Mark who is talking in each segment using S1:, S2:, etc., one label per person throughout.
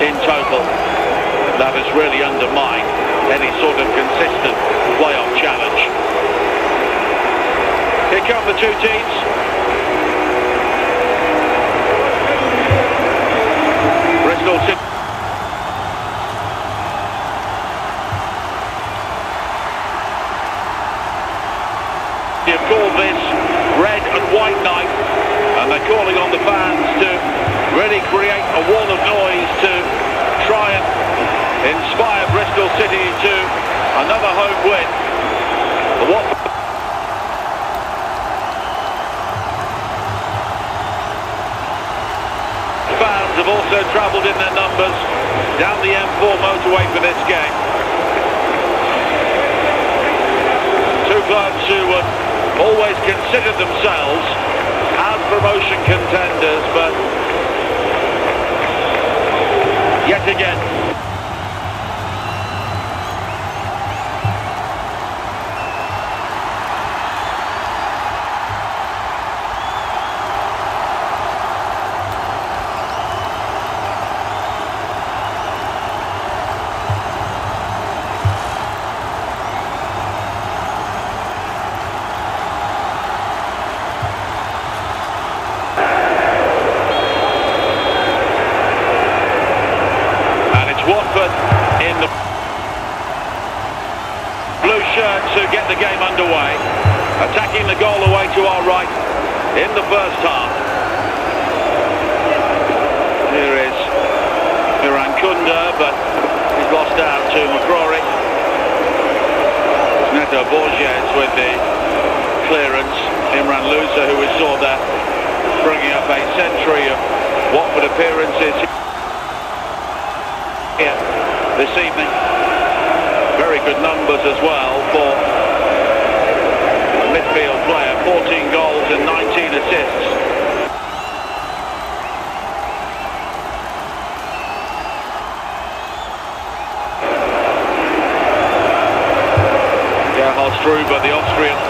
S1: in total. That has really undermined any sort of consistent playoff challenge. Here come the two teams. Bristol City. You've called this red and white night, and they're calling on the fans to really create a wall of noise to try and inspire Bristol City to another home win. The Watford fans have also travelled in their numbers down the M4 motorway for this game. Two clubs who would always consider themselves as promotion contenders, but yet again Watford in the blue shirts who get the game underway, attacking the goal away to our right in the first half. Here is Kunda, but he's lost out to McCrory. Neto Borges with the clearance. Imran Louza, who we saw there bringing up a century of Watford appearances here this evening. Very good numbers as well for a midfield player. 14 goals and 19 assists. Gerhard Struber, the Austrian,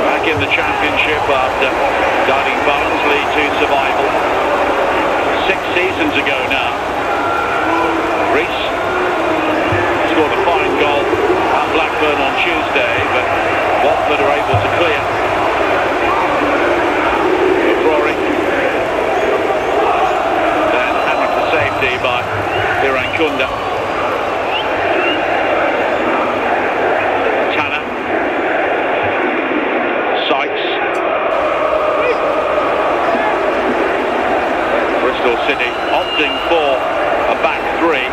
S1: back in the championship after guiding Barnsley to survival 6 seasons ago now. Reece scored a fine goal at Blackburn on Tuesday, but Watford are able to clear. McCrory then hammered for safety by Kunda. Tanner, Sykes. Bristol City opting for a back three.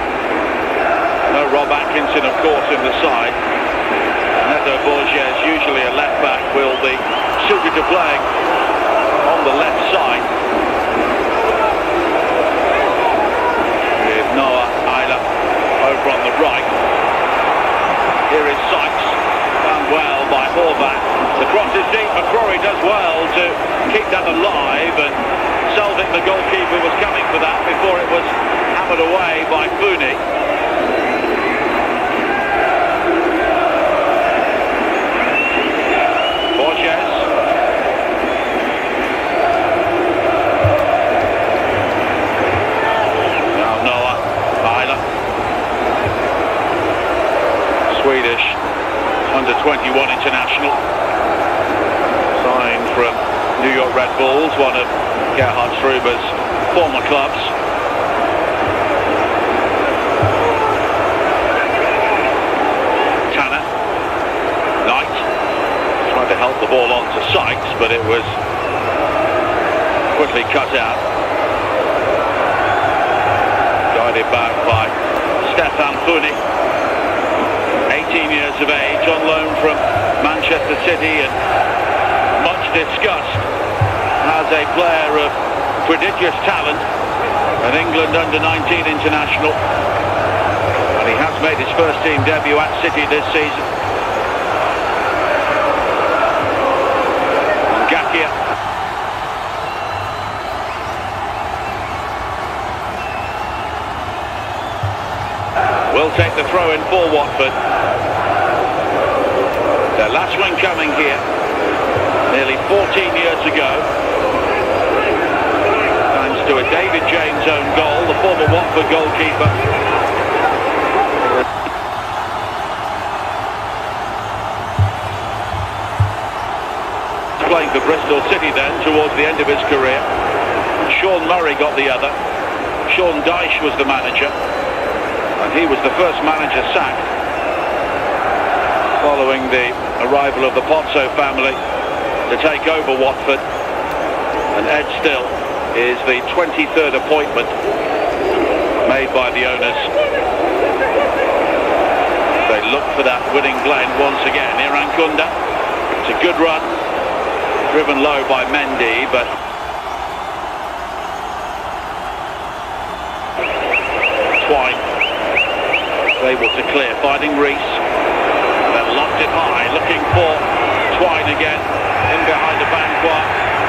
S1: No Rob Atkinson, of course, in the side. Neto Borges, usually a left back, will be suited to playing on the left side. With Noah Ayla over on the right. Here is Sykes, found well by Horvath. The cross is deep. McCrory does well to keep that alive, and Selvik, the goalkeeper, was coming for that before it was hammered away by Fooney. Borges. Now Noah Ayla. Swedish under-21 international. Signed from New York Red Bulls, one of Gerhard Struber's former clubs. Tanner, Knight, tried to help the ball on to Sykes, but it was quickly cut out. Guided back by Stefan Fooney, 18 years of age, on loan from Manchester City and much discussed as a player of prodigious talent, an England under-19 international, and he has made his first team debut at City this season. Ngakia. Will take the throw in for Watford. Their last win coming here nearly 14 years ago, thanks to a David James own goal, the former Watford goalkeeper. Playing for Bristol City then towards the end of his career. Sean Murray got the other. Sean Dyche was the manager, and he was the first manager sacked following the arrival of the Pozzo family to take over Watford. And Ed Still is the 23rd appointment made by the owners. They look for that winning blend once again. Irankunda, it's a good run, driven low by Mendy, but Twine able to clear, finding Reese, then locked it high, looking for Twine again, in behind the Banquet.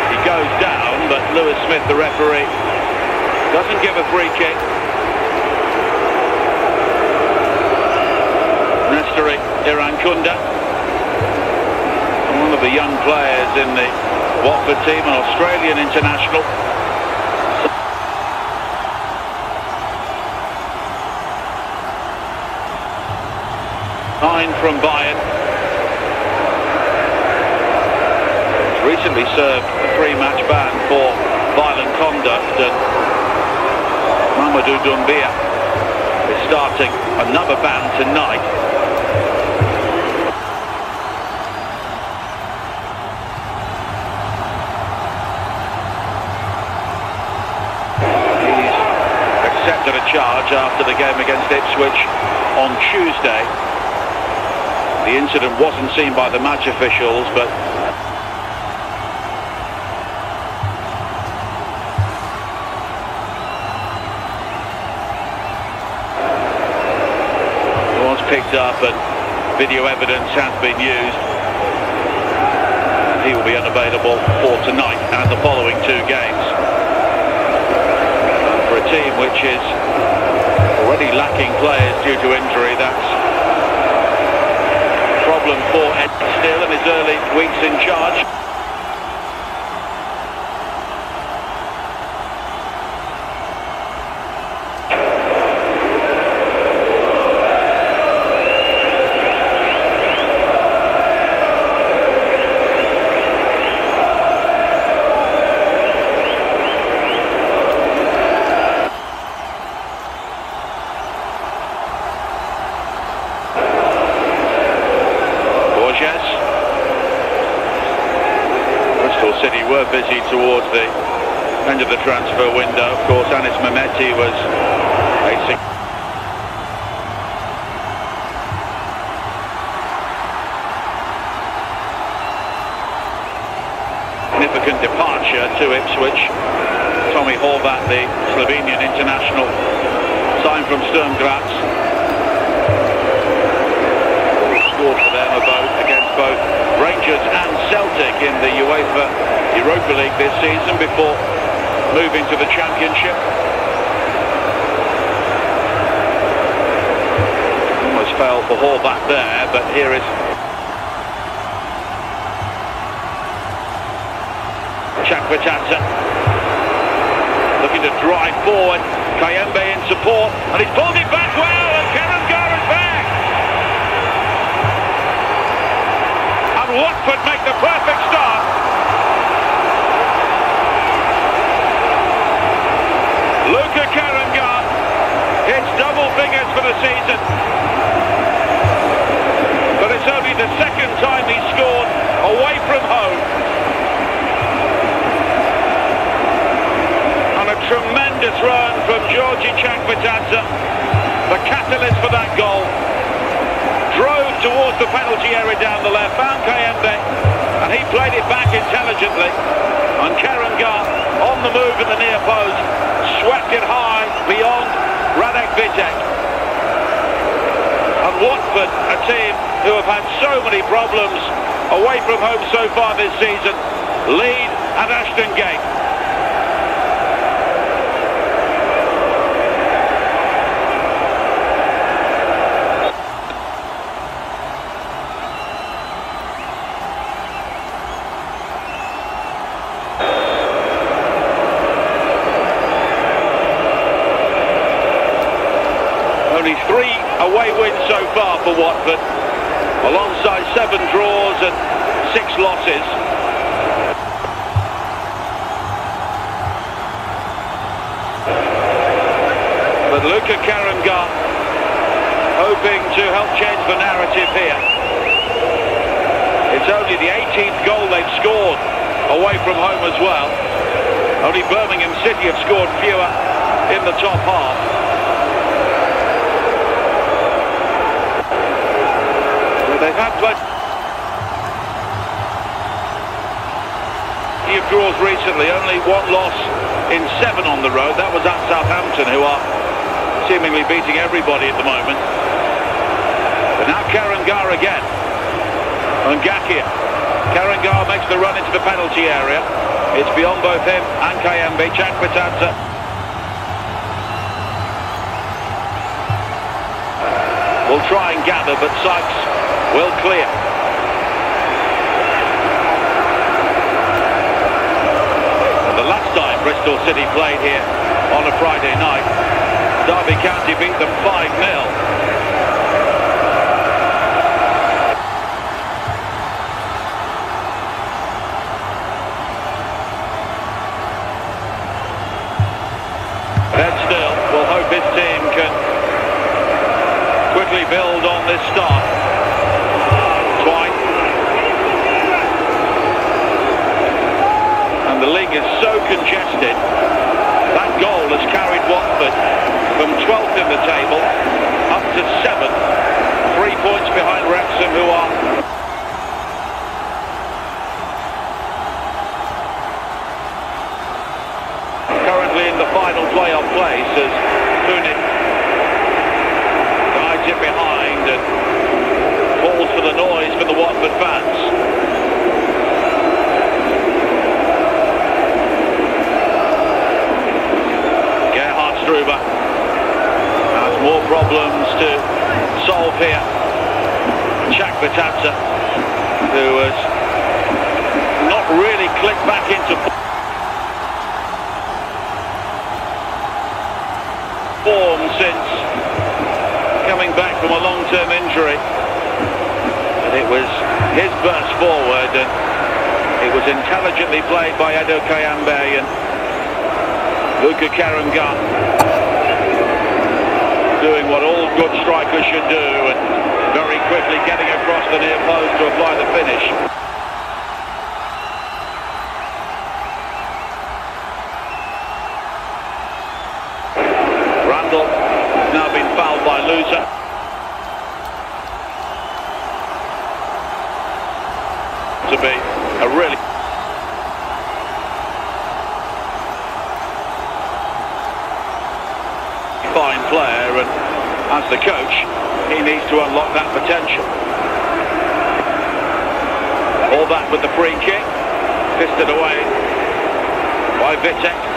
S1: He goes down, but Lewis Smith, the referee, doesn't give a free kick. Nesteri Irankunda, one of the young players in the Watford team, an Australian international. Nine from Bayern. He's recently served a 3-match ban for violent conduct, and Mamadou Doumbia is starting another ban tonight. Accepted a charge after the game against Ipswich on Tuesday. The incident wasn't seen by the match officials, but it was picked up and video evidence has been used. He will be unavailable for tonight and the following 2 games. For a team which is already lacking players due to injury, that's a problem for Ed Still in his early weeks in charge. Bristol City were busy towards the end of the transfer window. Of course, Anis Mehmeti was a significant departure to Ipswich. Tommy Horvat, the Slovenian international, signed from Sturm Graz. Scored for them against both Rangers and Celtic in the UEFA Europa League this season before moving to the Championship. Almost fell for Horvat there, but here is Chakvetadze looking to drive forward. Kayembe in support, and he's pulled it back well, and Karen Gar is back. And Watford make the perfect start. Luca Karangar hits double figures for the season, but it's only the second time he's scored away from home. And a tremendous run from Georgi Chakvetadze, the catalyst for that goal. Drove towards the penalty area down the left, found Kayembe, and he played it back intelligently. And Karangar on the move in the near post, swept it high beyond Radek Vitek. And Watford, a team who have had so many problems away from home so far this season, lead at Ashton Gate. Watford, alongside 7 draws and 6 losses. But Luka Karangar hoping to help change the narrative here. It's only the 18th goal they've scored away from home as well. Only Birmingham City have scored fewer in the top half. But they've had plenty of draws recently, only 1 loss in 7 on the road. That was at Southampton, who are seemingly beating everybody at the moment. But now Karangar again. And Gakia. Karangar makes the run into the penalty area. It's beyond both him and Kayembe. Chakpatadze. Will try and gather, but Sykes will clear. And the last time Bristol City played here on a Friday night, Derby County beat them 5-0. His team can quickly build on this start. Twine. And the league is so congested. That goal has carried Watford from 12th in the table up to 7th. 3 points behind Wrexham, who are currently in the final playoff place as Punic guides it behind and falls for the noise for the Watford fans. Gerhard Struber has more problems to solve here. Chakpatadze, who has not really clicked back into form since coming back from a long-term injury. But it was his burst forward, and it was intelligently played by Edo Kayembe and Luka Karangar, doing what all good strikers should do and very quickly getting across the near post to apply the finish. Now been fouled by Loser. To be a really fine player, and as the coach he needs to unlock that potential. All that with the free kick, fisted away by Vitek.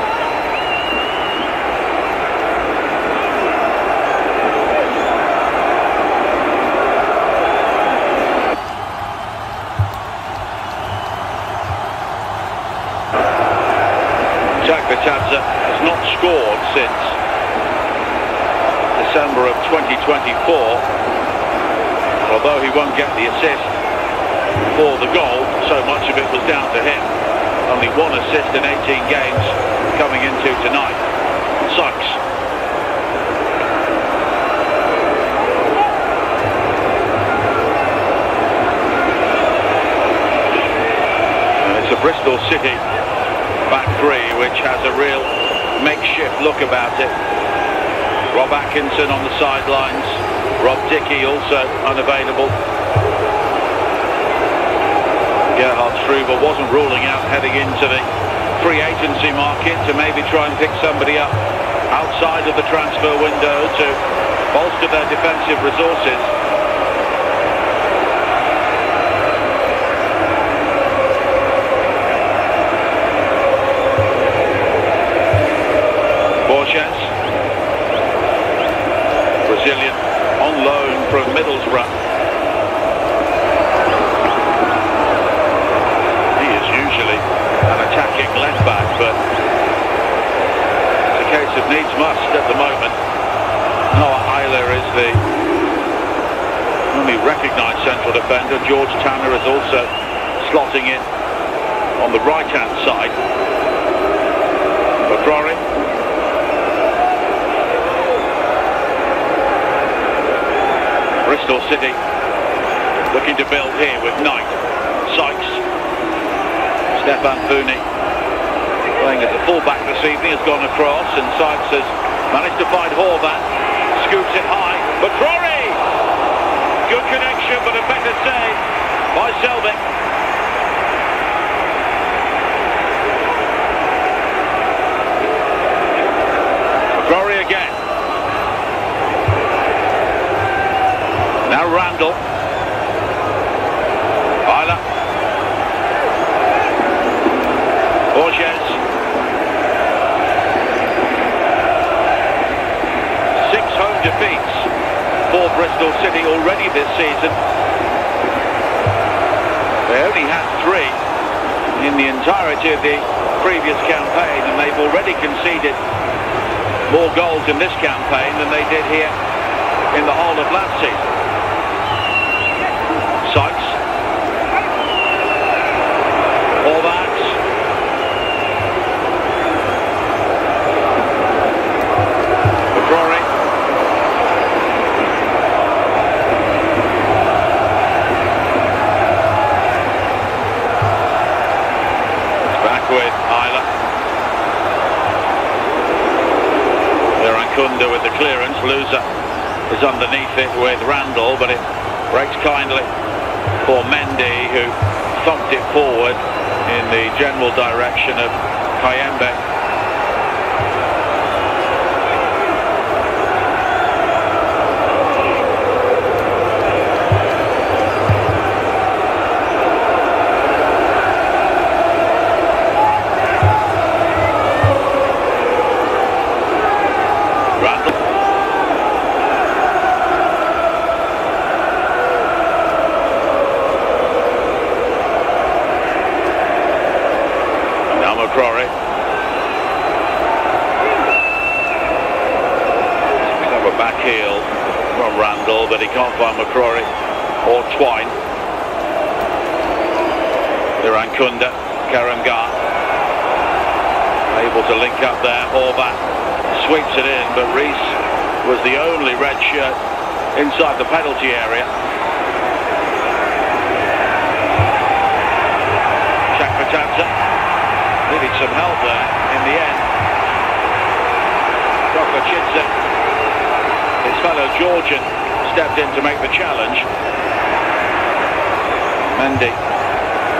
S1: Chakpatadze has not scored since December of 2024, although he won't get the assist for the goal. So much of it was down to him. Only 1 assist in 18 games coming into tonight. Sykes. And it's a Bristol City back 3, which has a real makeshift look about it. Rob Atkinson on the sidelines, Rob Dickey also unavailable. Gerhard Struber wasn't ruling out heading into the free agency market to maybe try and pick somebody up outside of the transfer window to bolster their defensive resources. Brazilian on loan from Middlesbrough. He is usually an attacking left back, but it's a case of needs must at the moment. Noah Eiler is the only recognised central defender. George Tanner is also slotting in on the right-hand side. McCrory. Bristol City looking to build here with Knight, Sykes, Stefan Founi playing as a full-back this evening, has gone across, and Sykes has managed to find Horvath, scoops it high. McCrory! Good connection, but a better save by Selvig. McCrory again. Now Randall. Isla. Borges. 6 home defeats for Bristol City already this season. They only had 3 in the entirety of the previous campaign, and they've already conceded more goals in this campaign than they did here in the whole of last season. Sykes. Horvath. McCrory. Back with Isla. Kunda with the clearance. Loser is underneath it with Randall, but it breaks kindly for Mendy, who thumped it forward in the general direction of Kayembe. McCrory. Picks up a back heel from Randall, but he can't find McCrory or Twine. Iran Kunda, Karamgar able to link up there. Horvath sweeps it in, but Rees was the only red shirt inside the penalty area. Chakmatanza needed some help there in the end. Kokochidze, his fellow Georgian, stepped in to make the challenge. Mendy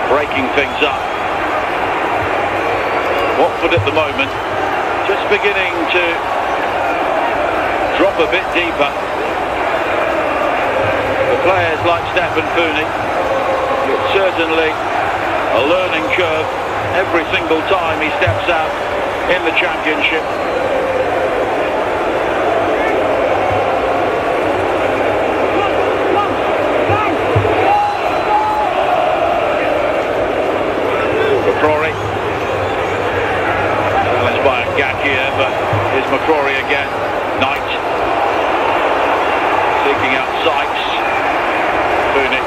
S1: breaking things up. Watford at the moment just beginning to drop a bit deeper. The players like Stefan Founi, it's certainly a learning curve every single time he steps out in the Championship. McCrory, challenged by Ngakia, but here's McCrory again. Knight seeking out Sykes. Founi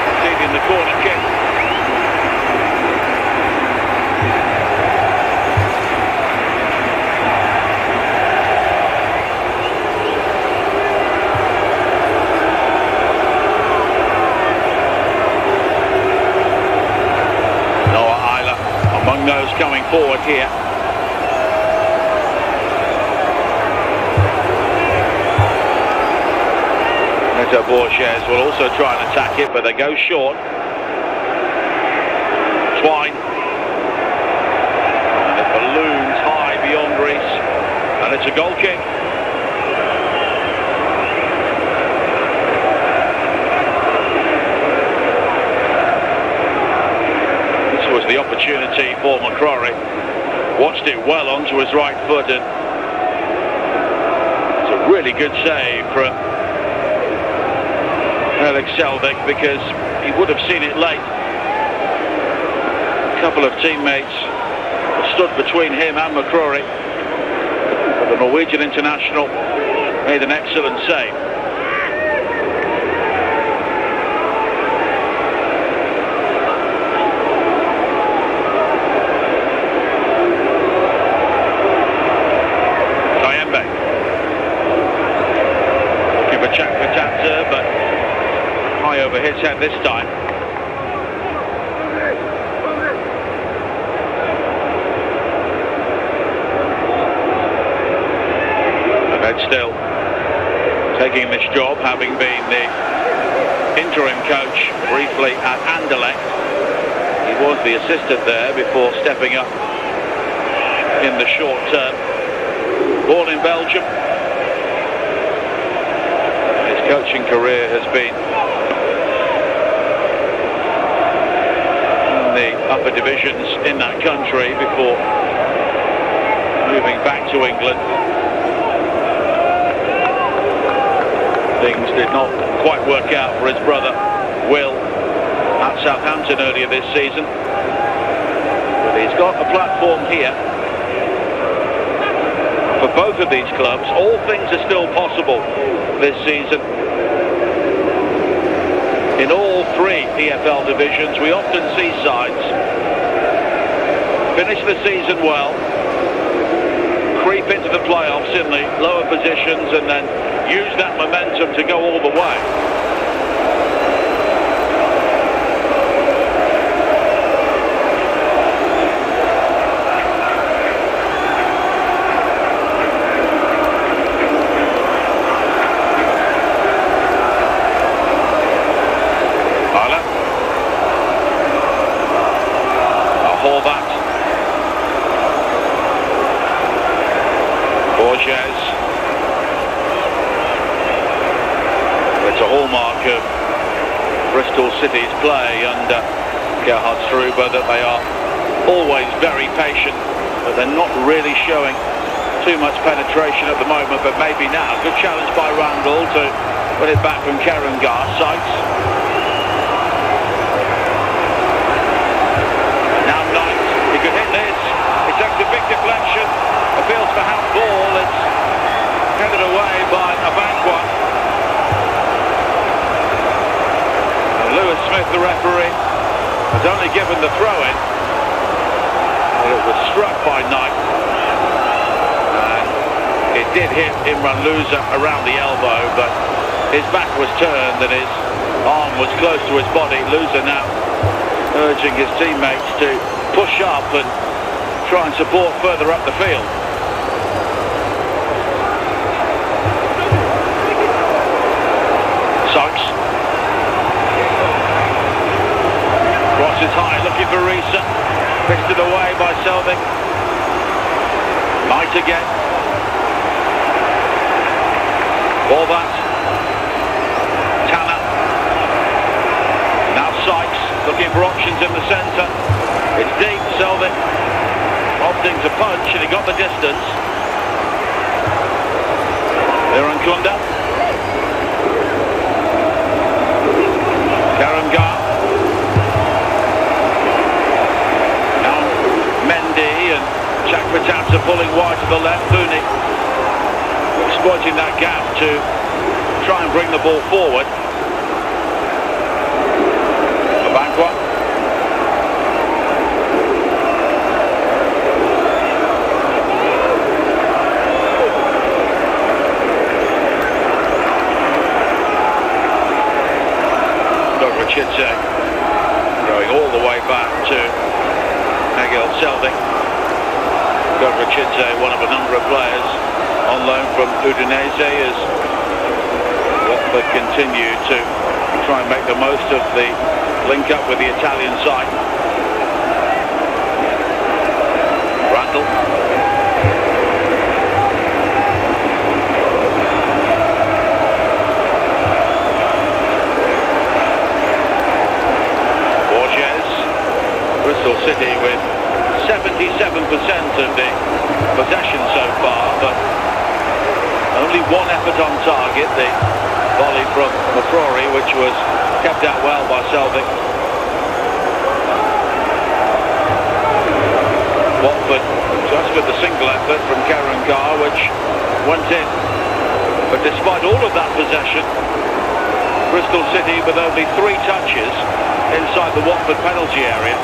S1: receiving the corner kick. Among those coming forward here. Neto Borges will also try and attack it, but they go short. Twine. And it balloons high beyond Rees. And it's a goal kick. Was the opportunity for McCrory. Watched it well onto his right foot, and it's a really good save from Alex Selvig, because he would have seen it late. A couple of teammates stood between him and McCrory, but the Norwegian international made an excellent save. high over his head this time. And Ed still taking this job, having been the interim coach briefly at Anderlecht. He was the assistant there before stepping up in the short term. Born in Belgium. His coaching career has been in the upper divisions in that country before moving back to England. Things did not quite work out for his brother Will at Southampton earlier this season. But he's got a platform here. For both of these clubs, all things are still possible this season. In all three EFL divisions, we often see sides finish the season well, creep into the playoffs in the lower positions, and then use that momentum to go all the way. It's a hallmark of Bristol City's play under Gerhard Struber that they are always very patient, but they're not really showing too much penetration at the moment, but maybe now. Good challenge by Randall to put it back from Karangar. Sykes. Now Knight, he could hit this. He takes a big deflection, appeals for handball. It's headed away by Abankwa. Lewis Smith, the referee, has only given the throw-in, but it was struck by Knight, and it did hit Imran Louza around the elbow, but his back was turned and his arm was close to his body. Louza now urging his teammates to push up and try and support further up the field. Sykes. Crosses high, looking for Risa. Fisted away by Selvig. Knight again. Horvat. Tanner. Now Sykes, looking for options in the centre. It's deep, Selvig. Opting to punch, and he got the distance. Aaron Kunda. Karangar. Now Mendy and Chakpatats are pulling wide to the left. Thuni exploiting that gap to try and bring the ball forward. Abankwa. Chitze going all the way back to Hagel Selvig. Godra Chitze, one of a number of players on loan from Udinese, as Watford continue to try and make the most of the link up with the Italian side. Randall. Bristol City with 77% of the possession so far, but only one effort on target, the volley from McCrory, which was kept out well by Selvig. Watford just with the single effort from Karangar, which went in. But despite all of that possession, Bristol City with only 3 touches inside the Watford penalty area.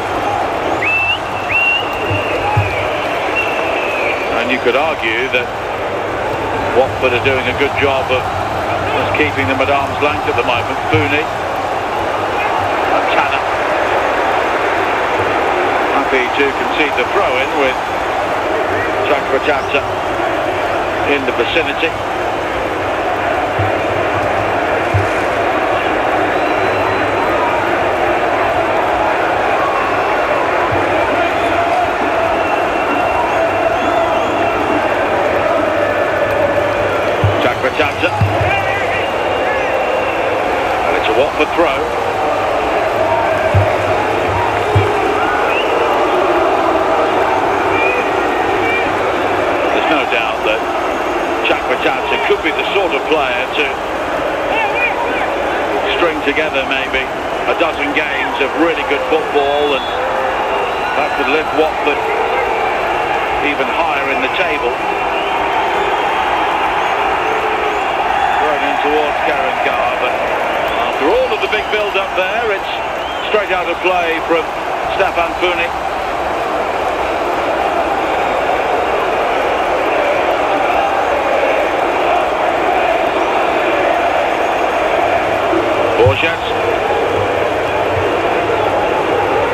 S1: And you could argue that Watford are doing a good job of just keeping them at arm's length at the moment. Thuni happy to concede the throw-in with Chakratata in the vicinity. Chakratata. And it's a Watford throw. No doubt that Chakratata could be the sort of player to string together maybe a dozen games of really good football, and that could lift Watford even higher in the table. Thrown in towards Karangar, but after all of the big build-up there, it's straight out of play from Stefan Punic.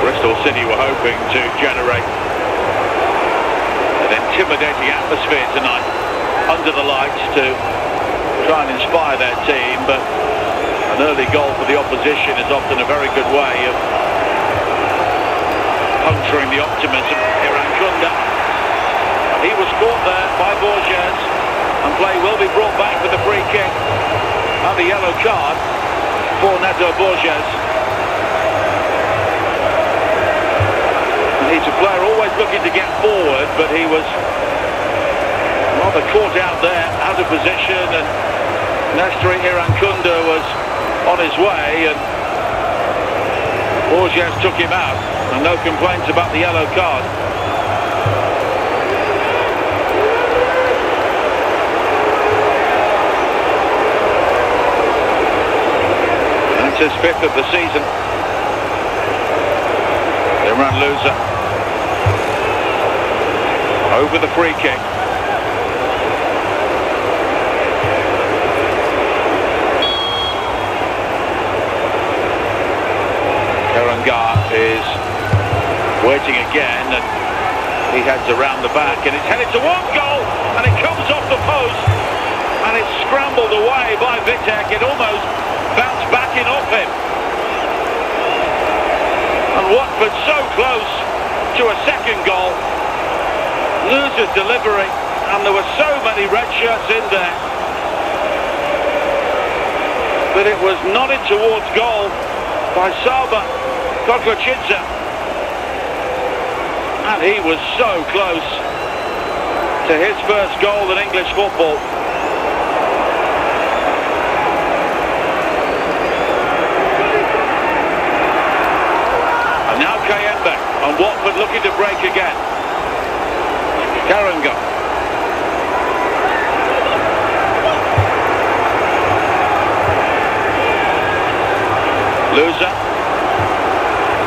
S1: Bristol City were hoping to generate an intimidating atmosphere tonight under the lights to try and inspire their team, but an early goal for the opposition is often a very good way of puncturing the optimism. Irankunda, he was caught there by Borges, and play will be brought back with a free kick and a yellow card for Neto Borges. And he's a player always looking to get forward, but he was rather caught out there, out of position, and Nestori Irankunda was on his way, and Borges took him out, and no complaints about the yellow card. His fifth of the season. Imran Louza over the free kick. Karangar is waiting again, and he heads around the back, and it's headed towards goal, and it comes off the post, and it's scrambled away by Vitek. It almost bounced back in off him, and Watford so close to a second goal. Loses delivery, and there were so many red shirts in there that it was nodded towards goal by Saba Kokochidze, and he was so close to his first goal in English football. And Watford looking to break again. Karangar. Louza.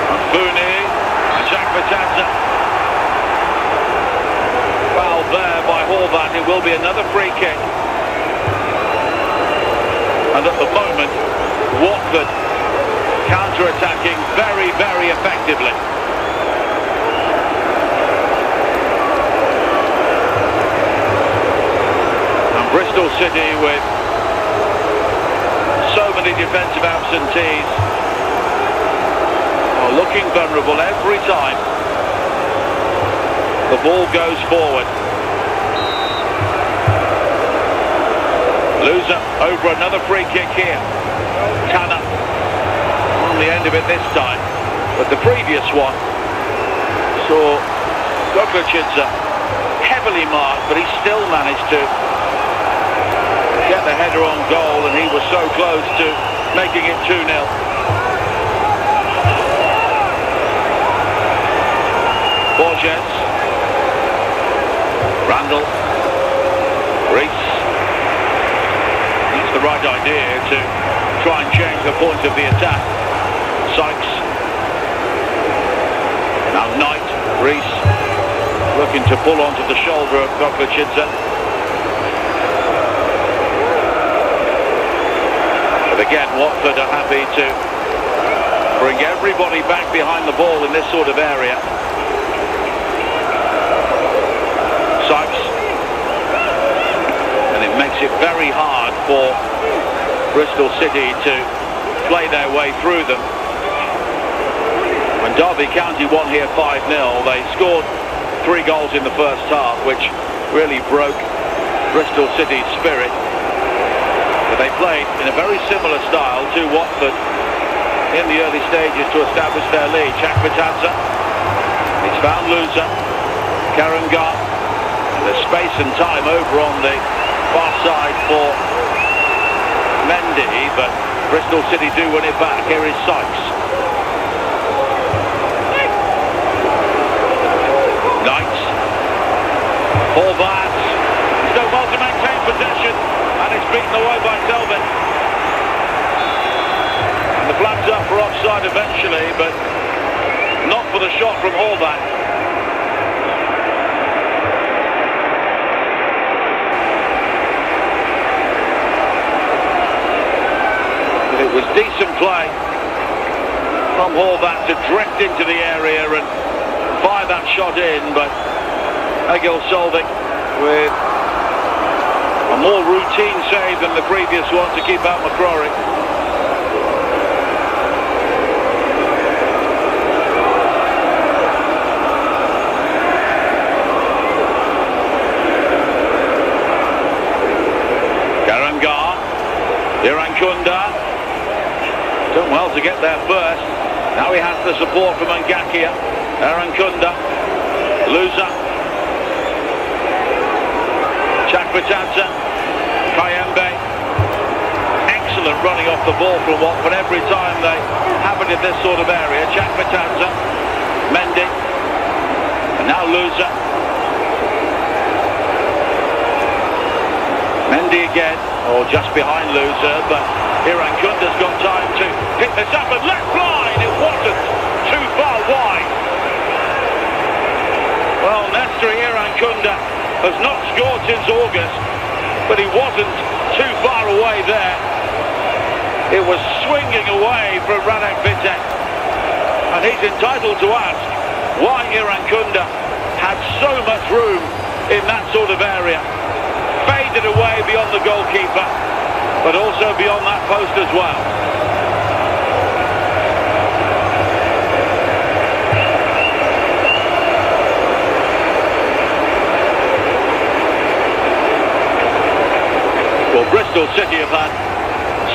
S1: And Funi. And Chakratata. Foul there by Horvath. It will be another free kick. And at the moment, Watford counter-attacking very, very effectively. Bristol City, with so many defensive absentees, are looking vulnerable every time the ball goes forward. Louza over another free kick here. Tanner on the end of it this time, but the previous one saw Kokochidze heavily marked, but he still managed to get the header on goal, and he was so close to making it 2-0. Borges, Randall, Reese. That's the right idea to try and change the point of the attack. Sykes. Now Knight, Reese, looking to pull onto the shoulder of Kokochidze. Again, Watford are happy to bring everybody back behind the ball in this sort of area. makes it very hard for Bristol City to play their way through them. When Derby County won here 5-0, they scored 3 goals in the first half, which really broke Bristol City's spirit. But they played in a very similar style to Watford in the early stages to establish their lead. Chakvitanza, he's found loser. Karangar, and there's space and time over on the far side for Mendy, but Bristol City do win it back. Here is Sykes. Knights. Horvath. Still well to maintain possession, and it's beaten away by Selvin. And the flag's up for offside eventually, but not for the shot from Horvath. It was decent play from Horvath to drift into the area and fire that shot in, but Egil Solvik with a more routine save than the previous one to keep out McCrory. Karangar, Irankunda. Done well to get there first. Now he has the support from Ngakia. Irankunda. Loser. Chakvitanza. Kayembe. Excellent running off the ball from Watford every time they have it in this sort of area. Chakvitanza. Mendy. And now Loser. Mendy again, or just behind Loser, but Irankunda's got time to pick this up and let fly, and it wasn't too far wide. Well, Nestor Irankunda has not scored since August, but he wasn't too far away there. It was swinging away from Ranek Vitek, and he's entitled to ask why Irankunda had so much room in that sort of area. Faded away beyond the goalkeeper, but also beyond that post as well. Well, Bristol City have had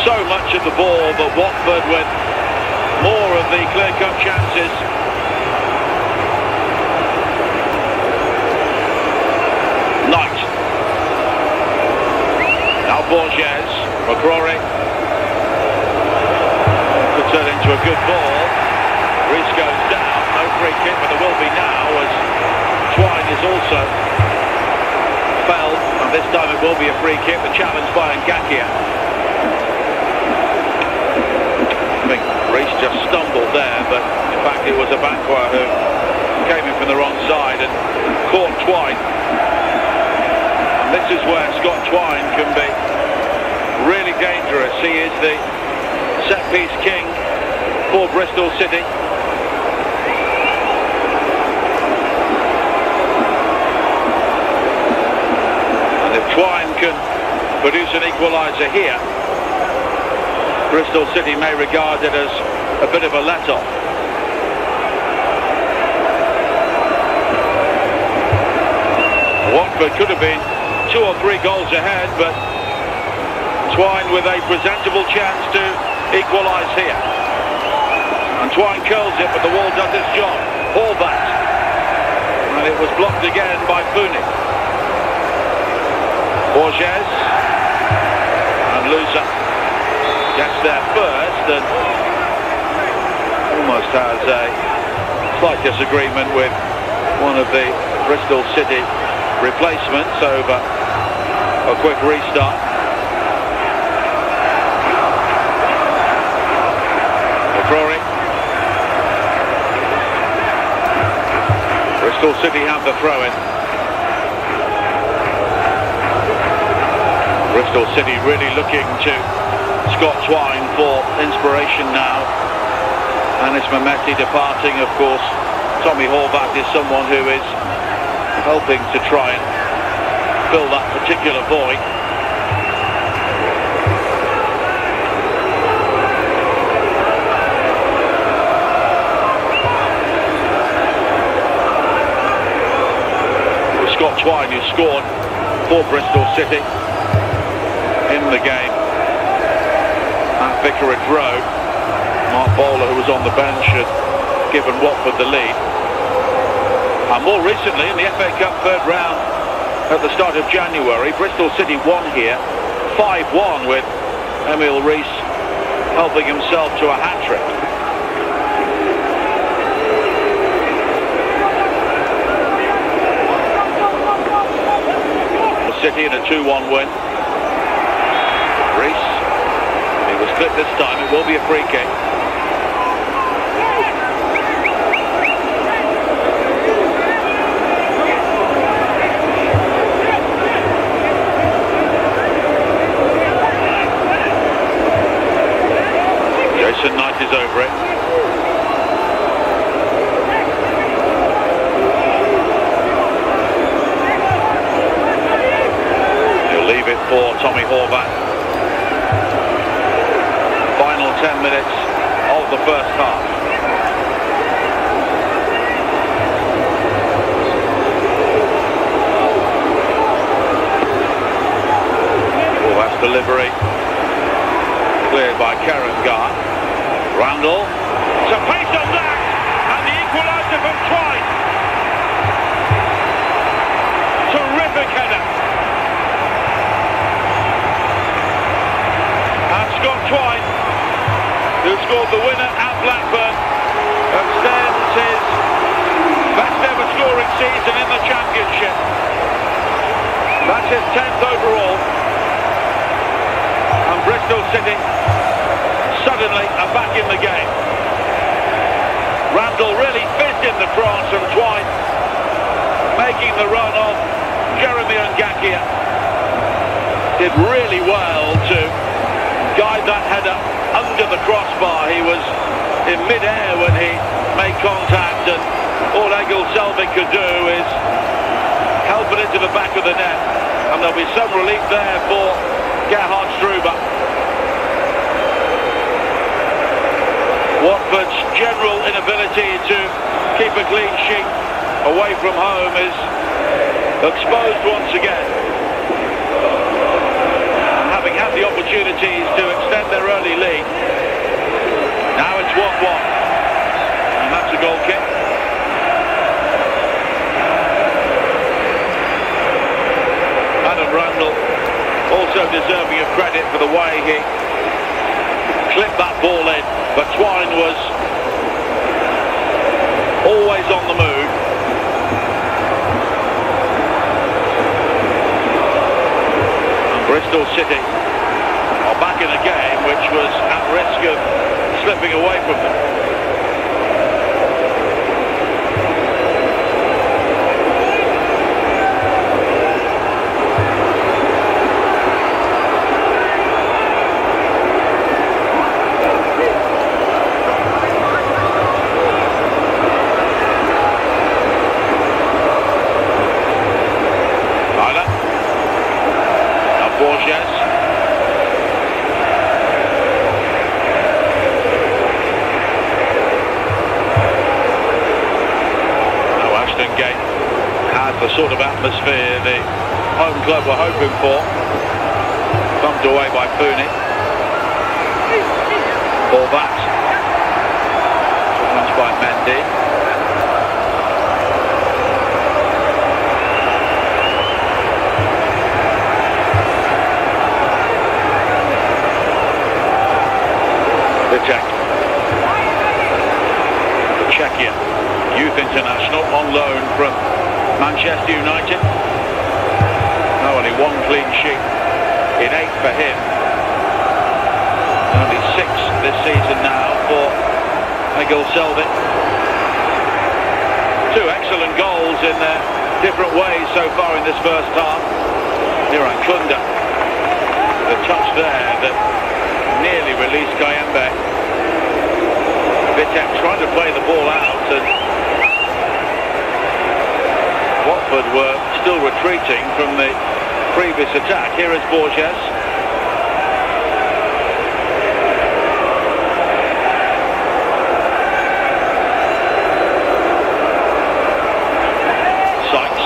S1: so much of the ball, but Watford with more of the clear-cut chances. Knight. Now Borges, McCrory. Could turn into a good ball. Reese goes down, no free kick, but there will be now as Twine is also fell, and this time it will be a free kick, the challenge by Ngakia. I think Reese just stumbled there, but in fact it was Abankwah who came in from the wrong side and caught Twine. This is where Scott Twine can be really dangerous. He is the set-piece king for Bristol City. And if Twine can produce an equaliser here, Bristol City may regard it as a bit of a let-off. Watford could have been 2 or 3 goals ahead, but Twine with a presentable chance to equalise here. And Twine curls it, but the wall does its job. Horvath. And it was blocked again by Pooney. Borges. And Loser gets there first and almost has a slight disagreement with one of the Bristol City replacements over a quick restart. McCrory. Bristol City have the throw-in. Bristol City really looking to Scott Twine for inspiration now. Anis Mehmeti departing, of course. Tommy Horvath is someone who is helping to try and fill that particular void. Twine, who scored for Bristol City in the game at Vicarage Road. Mark Bowler, who was on the bench, had given Watford the lead. And more recently, in the FA Cup third round at the start of January, Bristol City won here 5-1 with Emile Rees helping himself to a hat-trick. City in a 2-1 win. Rees, he was clipped this time, it will be a free kick. Jason Knight is over it. Leave it for Tommy Horvath. Final 10 minutes of the first half. Horvath's delivery cleared by Karen Gar. Randall, it's a pace on that, and the equaliser from Twine. Terrific header. Scott Twine, who scored the winner at Blackburn, extends his best ever scoring season in the Championship. That's his 10th overall. And Bristol City suddenly are back in the game. Randall really fizzed in the cross, and Twine making the run on Jeremy Ngakia did really well to guide that header under the crossbar. He was in mid-air when he made contact, and all Egil Selvik could do is help it into the back of the net, and there'll be some relief there for Gerhard Struber. Watford's general inability to keep a clean sheet away from home is exposed once again. Had the opportunities to extend their early lead. Now it's 1-1, and that's a goal kick. Adam Randall also deserving of credit for the way he clipped that ball in, but Twine was always on the move. Bristol City are back in a game which was at risk of slipping away from them. Ashton Gate had the sort of atmosphere the home club were hoping for. Thumped away by Pooney. Ball back. Challenged by Mendy. Vitek. Czechia, youth international, on loan from Manchester United. Only one clean sheet in 8 for him. Only 6 this season now for Egil Selvik. 2 excellent goals in their different ways so far in this first half. Niran Kunda, the touch there that nearly released Kayembe. Vitek trying to play the ball out, and Watford were still retreating from the previous attack. Here is Borges. Sykes.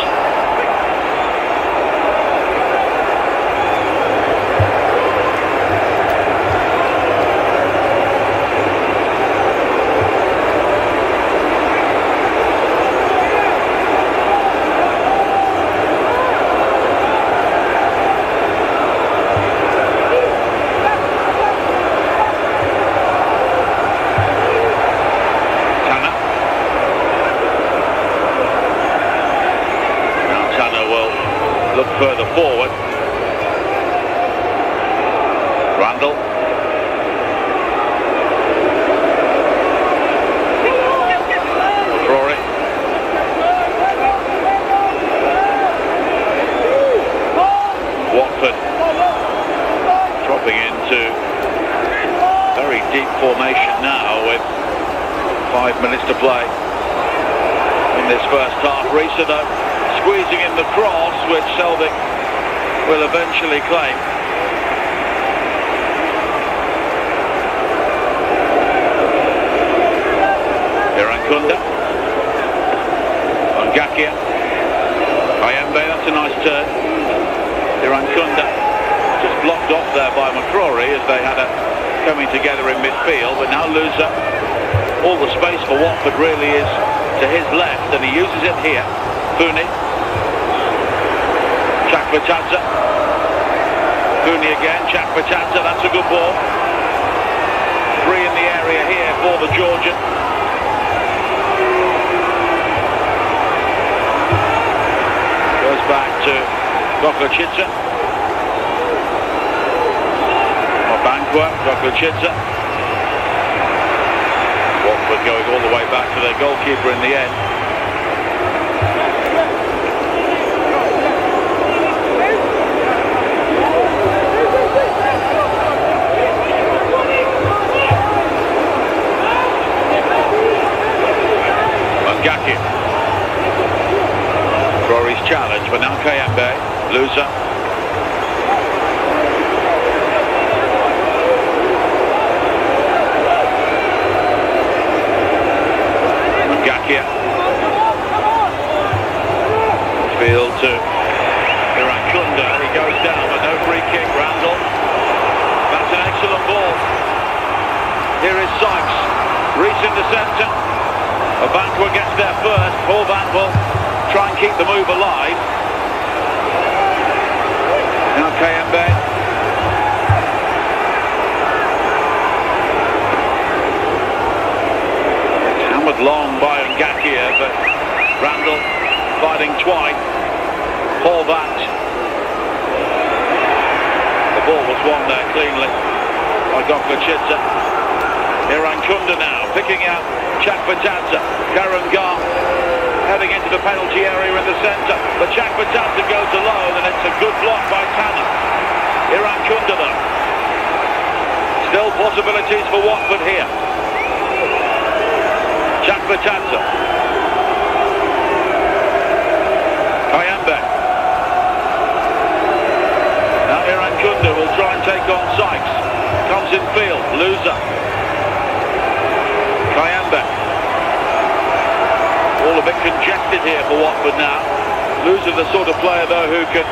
S1: further forward. Randall. McCrory. Watford dropping into very deep formation now with 5 minutes to play in this first half. Reesa though squeezing in the cross, which Selvig will eventually claim. Irankunda. Ongakia. Kayembe, that's a nice turn. Irankunda just blocked off there by McCrory as they had a coming together in midfield, but now Lusa. All the space for Watford really is to his left, and he uses it here. Funi. Chakvatadze. Funi again. Chakvatadze. That's a good ball. 3 in the area here for the Georgian. Goes back to Goklachidze. Bankwa. Goklachidze. Watford going all the way back to their goalkeeper in the end. Mangaki. Rory's challenge, but now Kayembe. Lusa. Field to Irankunda. He goes down, but no free kick. Randall. That's an excellent ball. Here is Sykes. Reese in the centre. Abankwa gets there first. Paul Van will try and keep the move alive. Now Kayembe. Hammered long by Ngakia, but Randall fighting twice. Paul Van. The ball was won there cleanly by Goklachidze. Irankunda now picking out Chakvatadze. Karangar heading into the penalty area in the centre, but Chakvatadze goes alone, and it's a good block by Tanner. Irankunda though. Still possibilities for Watford here. Chakvatadze. Kayembe. Now Irankunda will try and take on Sykes. Comes in field. Lusa. Kayembe. All a bit congested here for Watford now. Lusa the sort of player though who can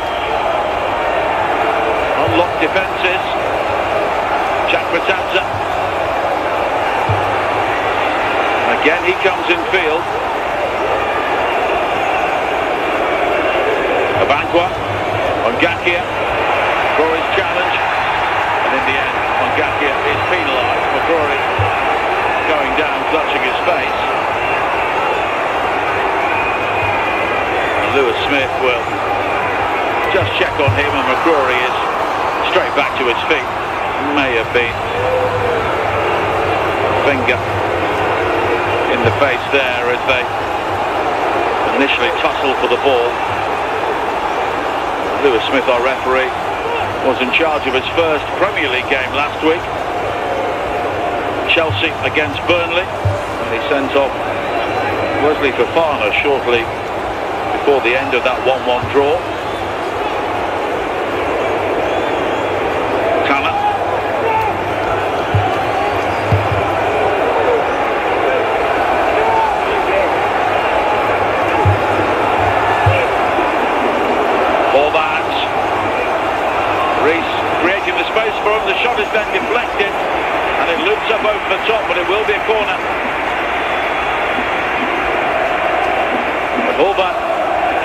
S1: unlock defences. Chakvatadze. Again he comes in field. Abankwa. Ongakia. Rory's challenge. And in the end, Ongakia is penalised. McCrory going down, clutching his face. And Lewis Smith will just check on him, and McCrory is straight back to his feet. May have been a finger in the face there as they initially tussle for the ball. Lewis Smith, our referee, was in charge of his first Premier League game last week. Chelsea against Burnley. And he sent off Wesley Fofana shortly before the end of that 1-1 draw. Tanner. Reese creating the space for him. The shot is then deflected and it loops up over the top, but it will be a corner. But Horvath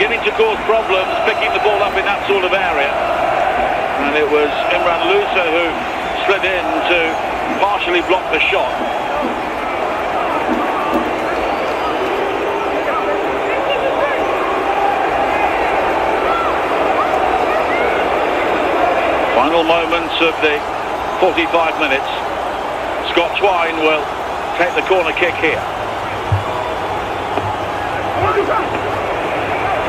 S1: beginning to cause problems, picking the ball up in that sort of area. And it was Imran Lusa who slid in to partially block the shot. final moments of the 45 minutes. Scott Twine will take the corner kick here.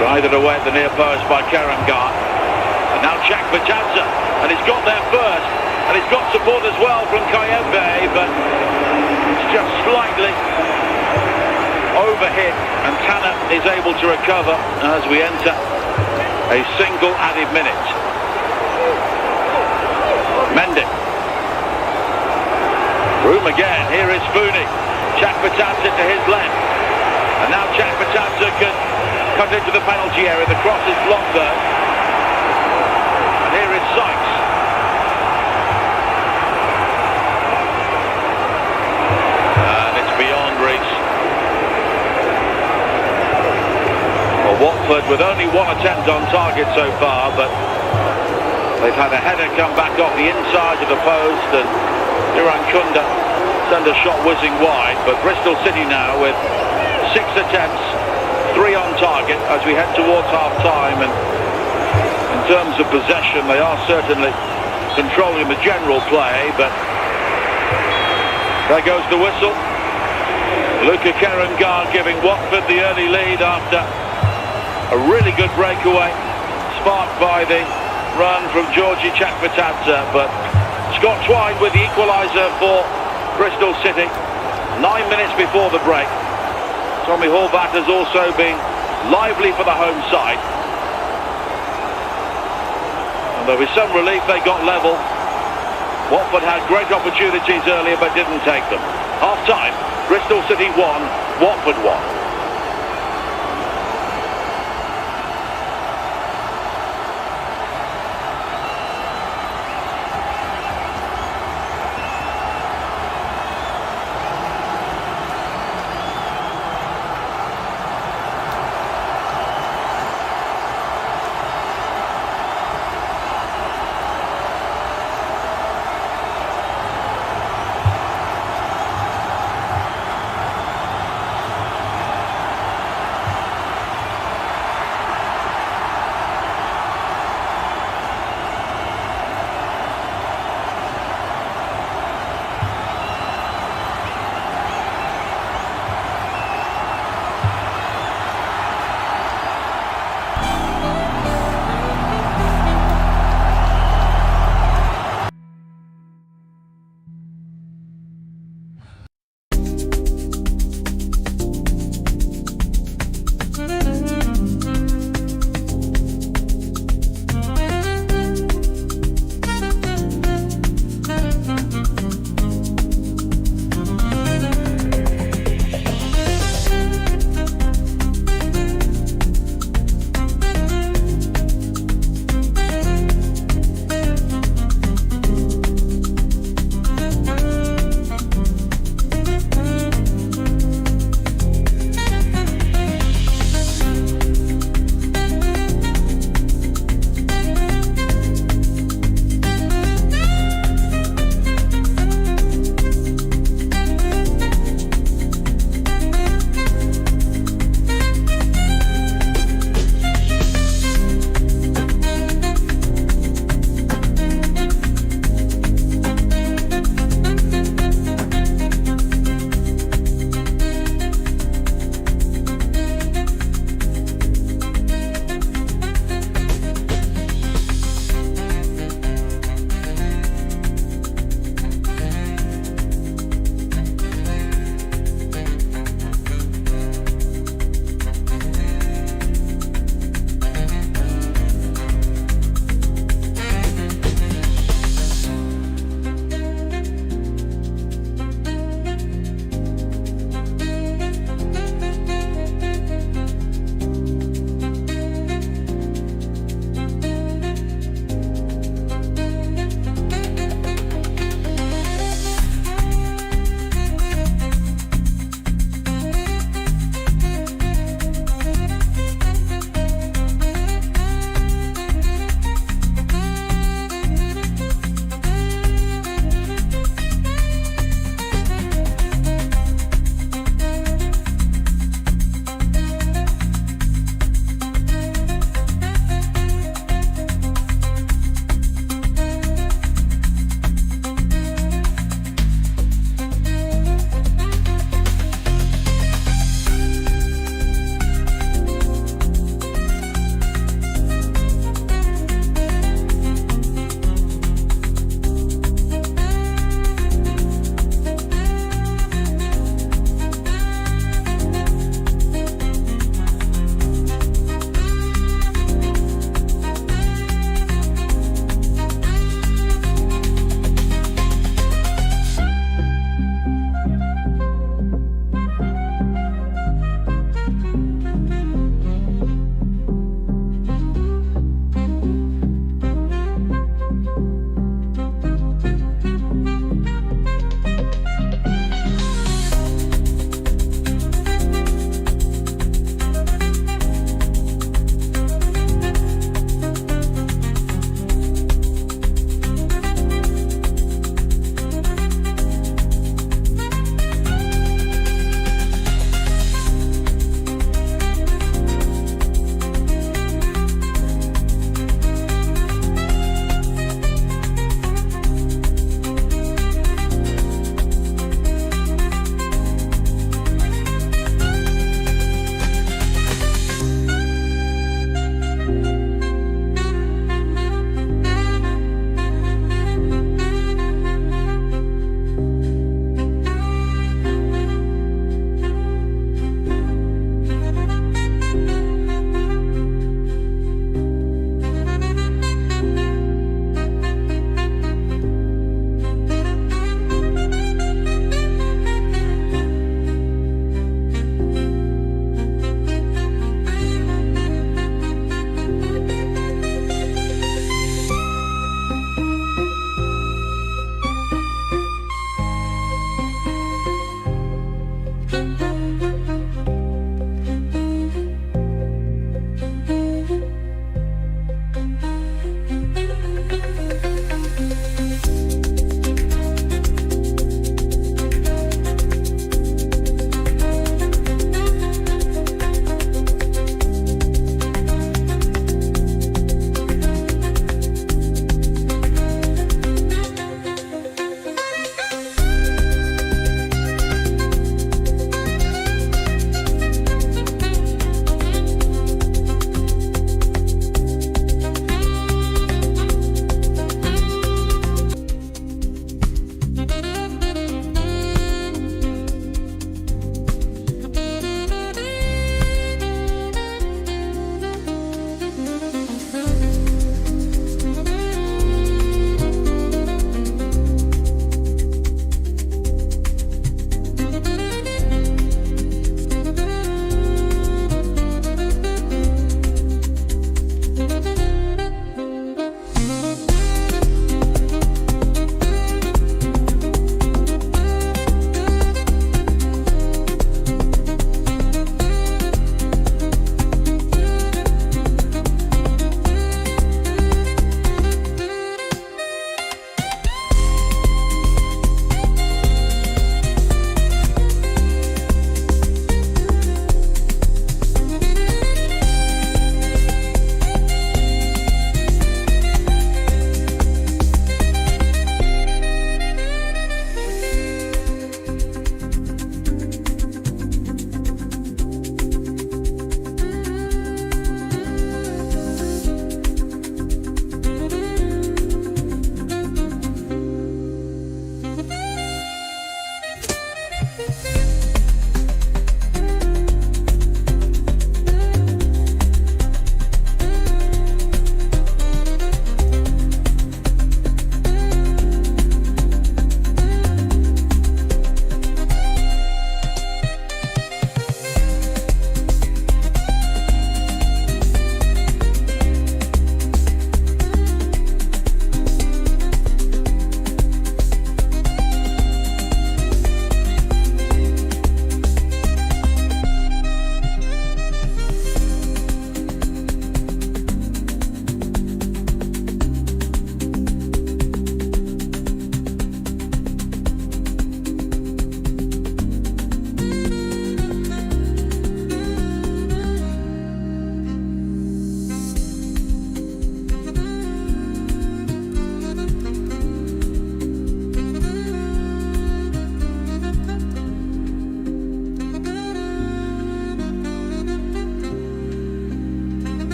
S1: Guided away at the near post by Karamgar. And now Jack Batanza, and he's got there first, and he's got support as well from Kayembe, but it's just slightly overhit, and Tanner is able to recover as we enter a single added minute. Mendy. Room again, here is Fooney. Jack Batanza to his left, and now Jack Batanza can cut into the penalty area. The cross is blocked though, and here is Sykes. And it's beyond reach. Well, Watford with only one attempt on target so far, but they've had a header come back off the inside of the post, and Duran Kunda send a shot whizzing wide. But Bristol City now with 6 attempts, 3 on target as we head towards half-time, and in terms of possession they are certainly controlling the general play, but there goes the whistle. Luca Karangar giving Watford the early lead after a really good breakaway sparked by the run from Georgie Chakvetadze, but Scott Twine with the equaliser for Bristol City 9 minutes before the break. Tommy Horvath has also been lively for the home side, and there was some relief they got level. Watford had great opportunities earlier but didn't take them. Half time, Bristol City 1, Watford 1.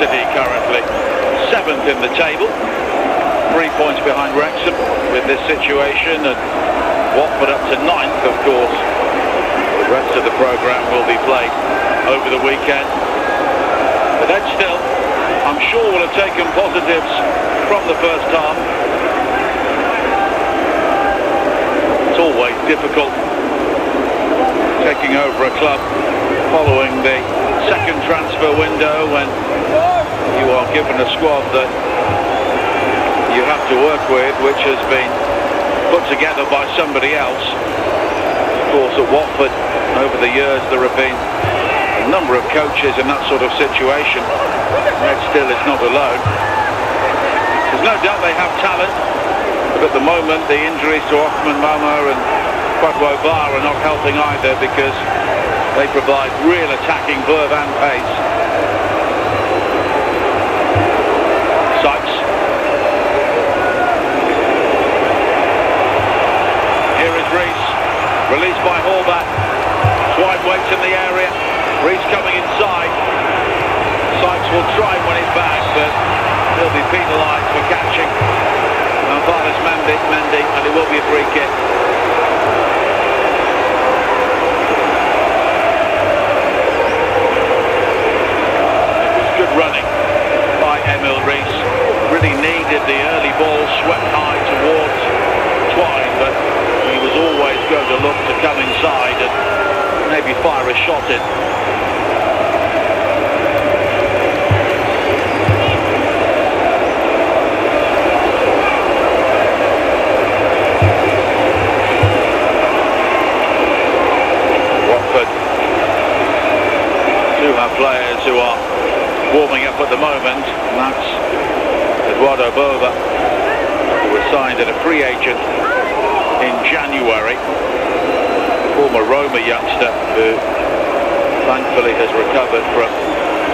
S1: City currently 7th in the table, 3 points behind Wrexham with this situation, and Watford up to 9th, of course. The rest of the programme will be played over the weekend. But then still, I'm sure will have taken positives from the first half. It's always difficult taking over a club following the second transfer window when you are given a squad that you have to work with, which has been put together by somebody else. Of course, at Watford over the years there have been a number of coaches in that sort of situation. Ed Still is not alone. There's no doubt they have talent, but at the moment the injuries to Othman Mama and Kwadwo Bar are not helping either, because they provide real attacking verve and pace. Sykes. Here is Rees. Released by Horvath. Swine waits in the area. Rees coming inside. Sykes will try and win it back, but he'll be penalised for catching Nampalys Mendy, and it will be a free kick. Running by Emil Rees. Really needed the early ball swept high towards Twine, but he was always going to look to come inside and maybe fire a shot in. Watford do have players who are warming up at the moment, and that's Eduardo Bova, who was signed as a free agent in January. Former Roma youngster who thankfully has recovered from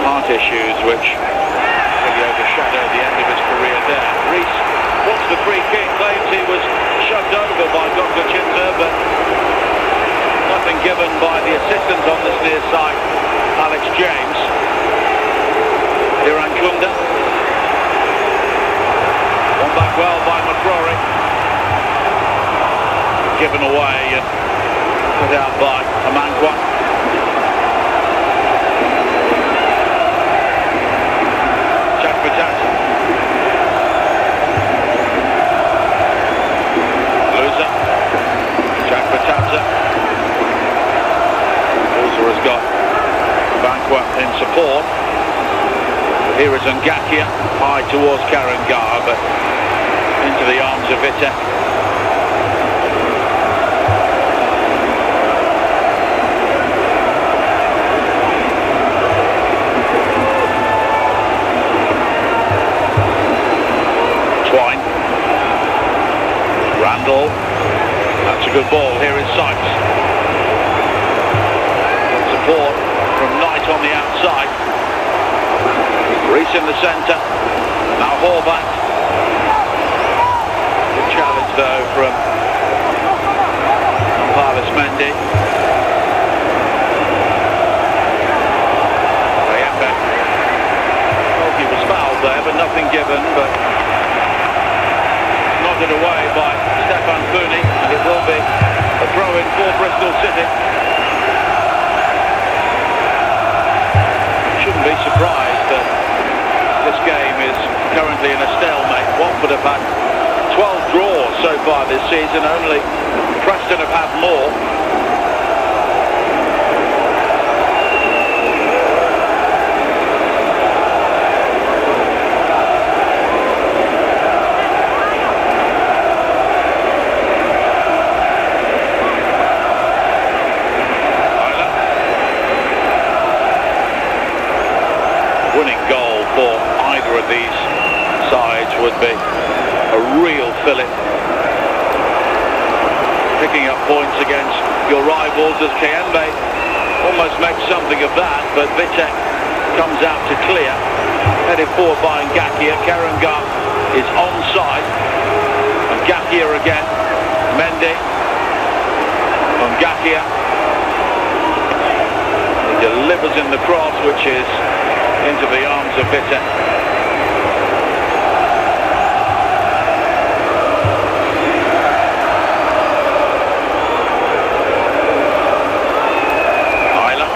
S1: heart issues which really overshadowed the end of his career there. Rees wants the free kick, claims he was shoved over by Gokochinta, but nothing given by the assistant on this near side, Alex James. Iran Kunda. One back well by McCrory. Given away and put out by Amankwa. Chakpatat. Loser. Chakpatata. Loser has got Amankwa in support. Here is Ngakia, high towards Karangar, but into the arms of Vita. Twine. Randall. That's a good ball. Here is Sykes. Support from Knight on the outside. Rees in the centre, now Horvath. Good challenge though from Nampalys Mendy. Rayembe. Well, he was fouled there, but nothing given, but nodded away by Stefan Fooni, and it will be a throw-in for Bristol City. This game is currently in a stalemate. Watford have had 12 draws so far this season, only Preston have had more. Winning goal for either of these sides would be a real fillip. Picking up points against your rivals as Kayembe almost makes something of that, but Vitek comes out to clear. Headed forward by Ngakia. Karangar is onside. Ngakia again. Mendy. Ngakia. He delivers in the cross, which is into the arms of Vitek. Isla.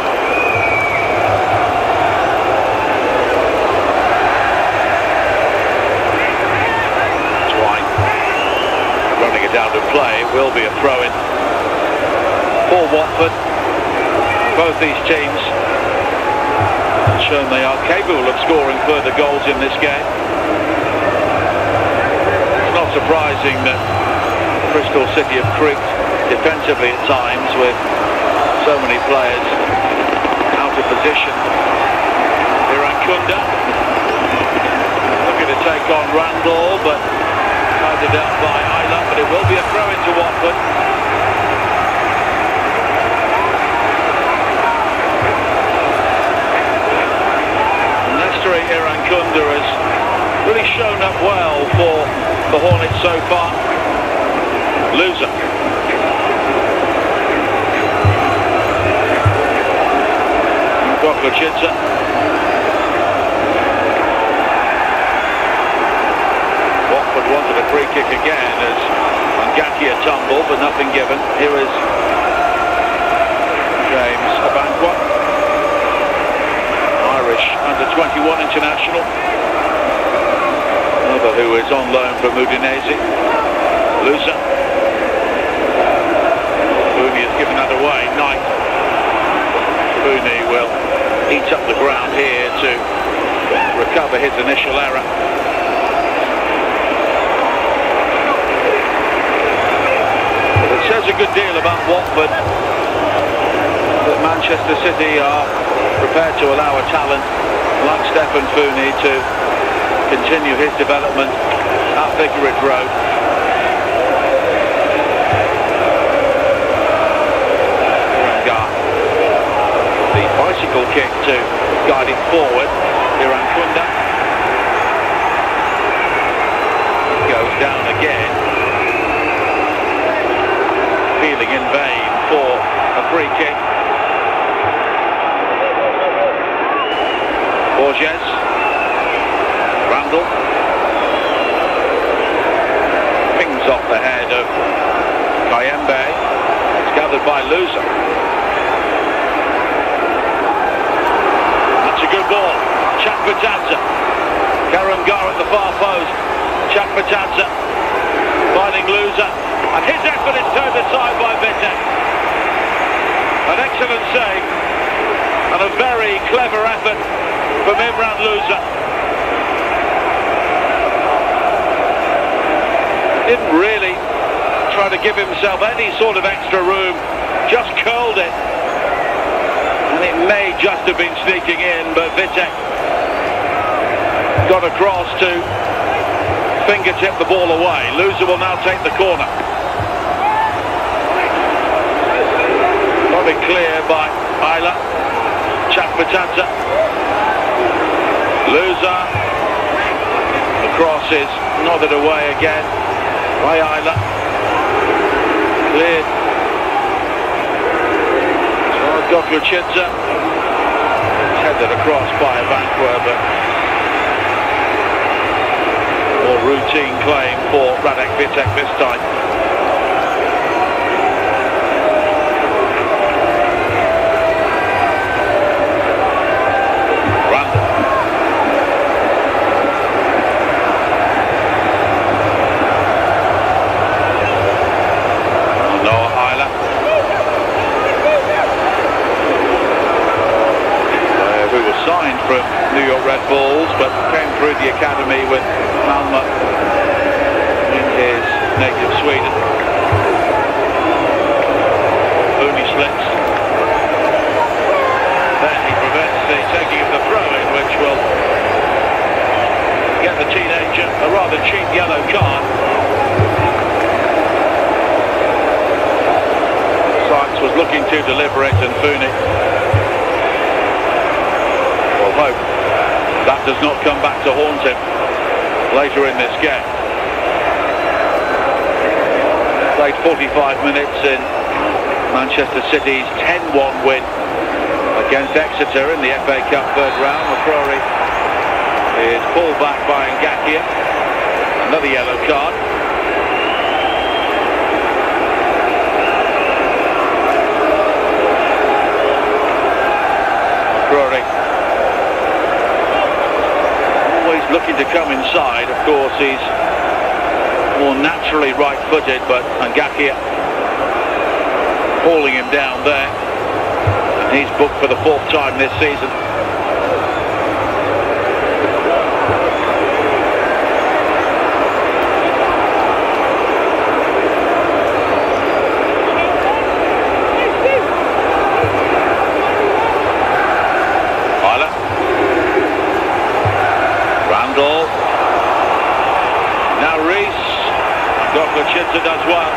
S1: Twine running it down to play. It will be a throw-in for Watford. Both these teams shown they are capable of scoring further goals in this game. It's not surprising that Bristol City have creaked defensively at times with so many players out of position. Irankunda looking to take on Randall, but tied up by Isla, but it will be a throw into Watford. Irankunda has really shown up well for the Hornets so far. Loser. Goklachidze. Watford wanted a free kick again as Ngakia tumbled, but nothing given. Here is James Abankwa. Irish under-21 international, another who is on loan from Udinese. Lusa. Booney has given that away. Knight. Booney will eat up the ground here to recover his initial error. But it says a good deal about Watford that Manchester City are prepared to allow a talent like Stefan Fooney to continue his development at Vicarage Road. Karangar. The bicycle kick to guide it forward. Irankunda goes down again. Appealing in vain for a free kick. Borges, Randall, pings off the head of Kayembe. It's gathered by Lusa. That's a good ball. Chakbatadze. Karangar at the far post. Chakbatadze finding Lusa, and his effort is turned aside by Vitek. An excellent save and a very clever effort from Imran Lusa. Didn't really try to give himself any sort of extra room, just curled it, and it may just have been sneaking in, but Vitek got across to fingertip the ball away. Lusa will now take the corner. Got it clear by Isla. Chakbatadze. Lusa. The cross is nodded away again by Isla. Cleared. Goklachidze. Headed across by Abankwa, but more routine claim for Radek Vitek this time. signed from New York Red Bulls, but came through the academy with Malmö in his native Sweden. Only slips. Then he prevents the taking of the throw-in, which will get the teenager a rather cheap yellow card. Sykes was looking to deliver it, and Fooney will hope that does not come back to haunt him later in this game. Played 45 minutes in Manchester City's 10-1 win against Exeter in the FA Cup third round. McCrory is pulled back by Ngakia. Another yellow card. McCrory always looking to come inside. Of course, he's more naturally right-footed, but Ngakia hauling him down there. And he's booked for the fourth time this season. Randall. Now Rees. Chitsa does well.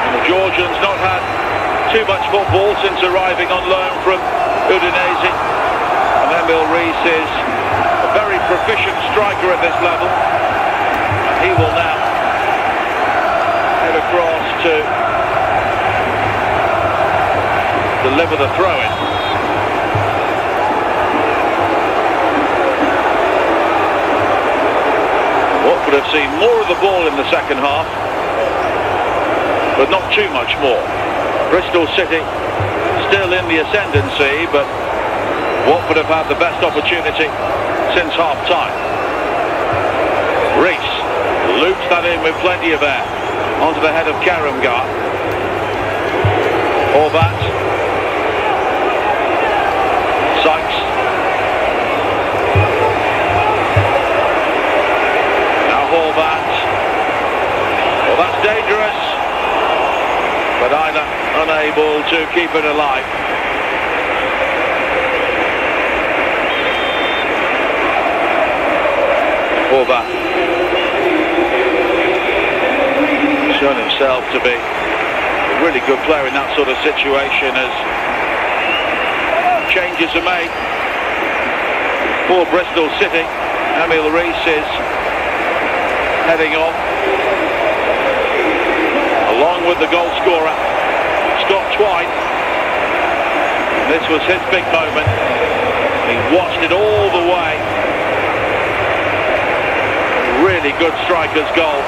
S1: And the Georgians not had too much football since arriving on loan from Udinese. And Emil Rees is a very proficient striker at this level. And he will now head across to deliver the throw-in. Watford have seen more of the ball in the second half, but not too much more. Bristol City still in the ascendancy, but Watford have had the best opportunity since half-time. Rees loops that in with plenty of air onto the head of Karamgar. Horvat. Sykes. Now Horvat. Well, that's dangerous, but either unable to keep it alive. Horvat shown himself to be a really good player in that sort of situation as changes are made for Bristol City. Emil Rees is heading on along with the goal scorer Scott Twine. This was his big moment. He watched it all the way. Really good striker's goal.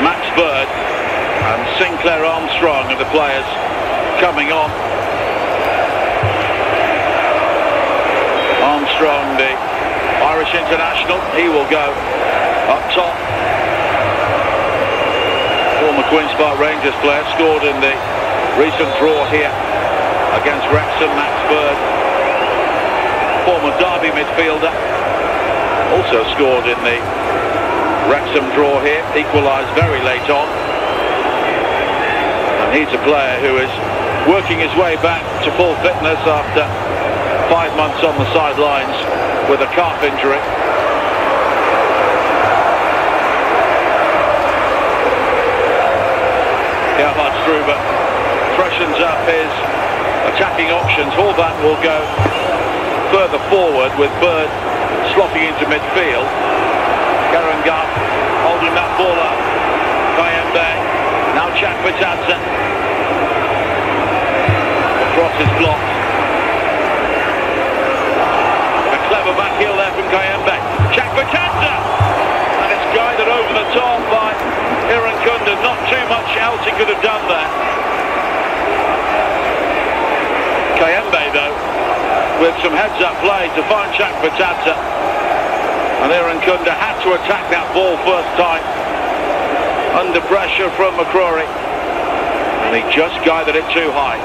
S1: Max Bird and Sinclair Armstrong are the players coming on. Armstrong, the Irish international, he will go up top. Former Queen's Park Rangers player, scored in the recent draw here against Wrexham. Max Bird, former Derby midfielder, also scored in the Wrexham draw here, equalised very late on. And he's a player who is working his way back to full fitness after 5 months on the sidelines with a calf injury. Gerhard Struber freshens up his attacking options. Horvat will go further forward with Bird slotting into midfield. Karangat holding that ball up. Kayembe. Now Chakvetadze. The cross is blocked. A clever back heel there from Kayembe. Chakvetadze! And it's guided over the top by Irankunda. Not too much else he could have done there. Kayembe, though, with some heads-up play to find Chakvetadze. And Kunda had to attack that ball first time under pressure from McCrory, and he just guided it too high.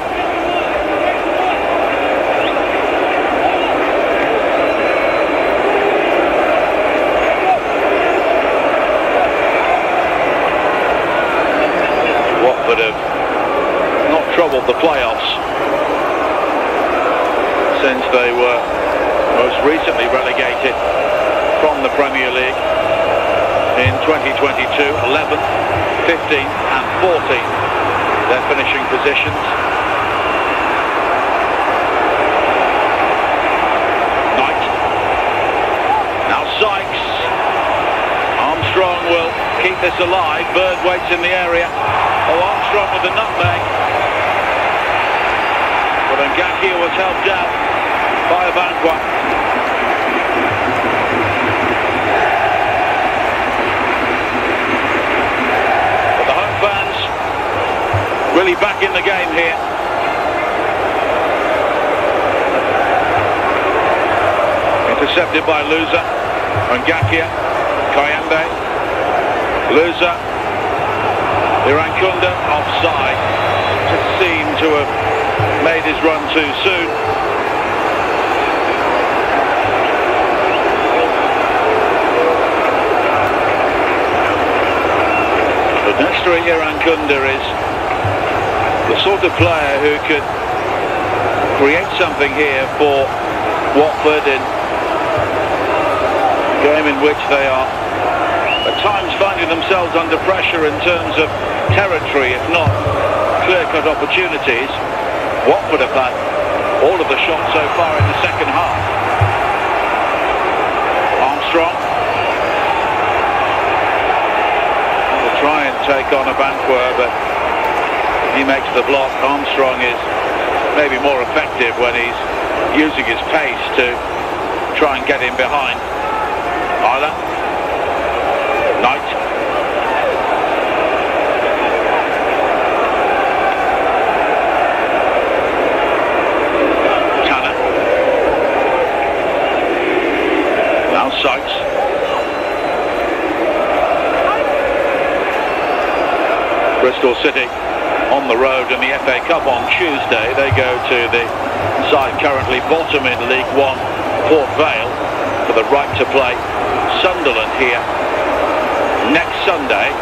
S1: Watford have not troubled the playoffs since they were most recently relegated from the Premier League in 2022. 11th, 15th and 14th their finishing positions. Knight, now Sykes. Armstrong will keep this alive. Bird waits in the area. Oh, Armstrong with the nutmeg, but Ngakia was helped out by Abankwah. Really back in the game here. Intercepted by Luza. Ngakia, Kayembe, Luza, Kunda offside. Just seemed to have made his run too soon. But Nestor Kunda is the sort of player who could create something here for Watford in a game in which they are at times finding themselves under pressure in terms of territory, if not clear-cut opportunities. Watford have had all of the shots so far in the second half. Armstrong will try and take on Abankwah, but he makes the block. Armstrong is maybe more effective when he's using his pace to try and get in behind. Isla, Knight, Tanner, now Sykes. Bristol City on the road in the FA Cup on Tuesday. They go to the side currently bottom in League One, Port Vale, for the right to play Sunderland here next Sunday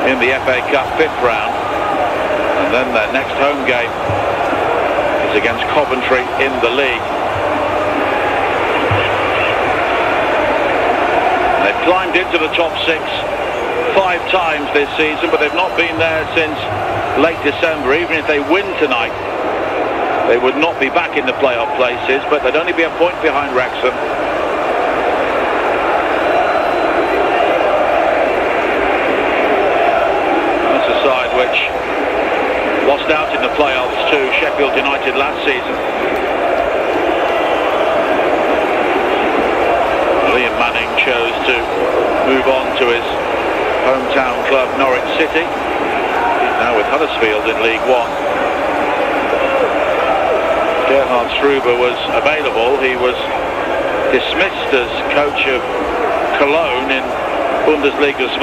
S1: in the FA Cup 5th round, and then their next home game is against Coventry in the league. They've climbed into the top 6 5 times this season, but they've not been there since late December. Even if they win tonight, they would not be back in the playoff places, but they'd only be a point behind Wrexham. That's a side which lost out in the playoffs to Sheffield United last season. Liam Manning chose to move on to his hometown club Norwich City. He's now with Huddersfield in League One. Gerhard Struber was available. He was dismissed as coach of Cologne in Bundesliga 2.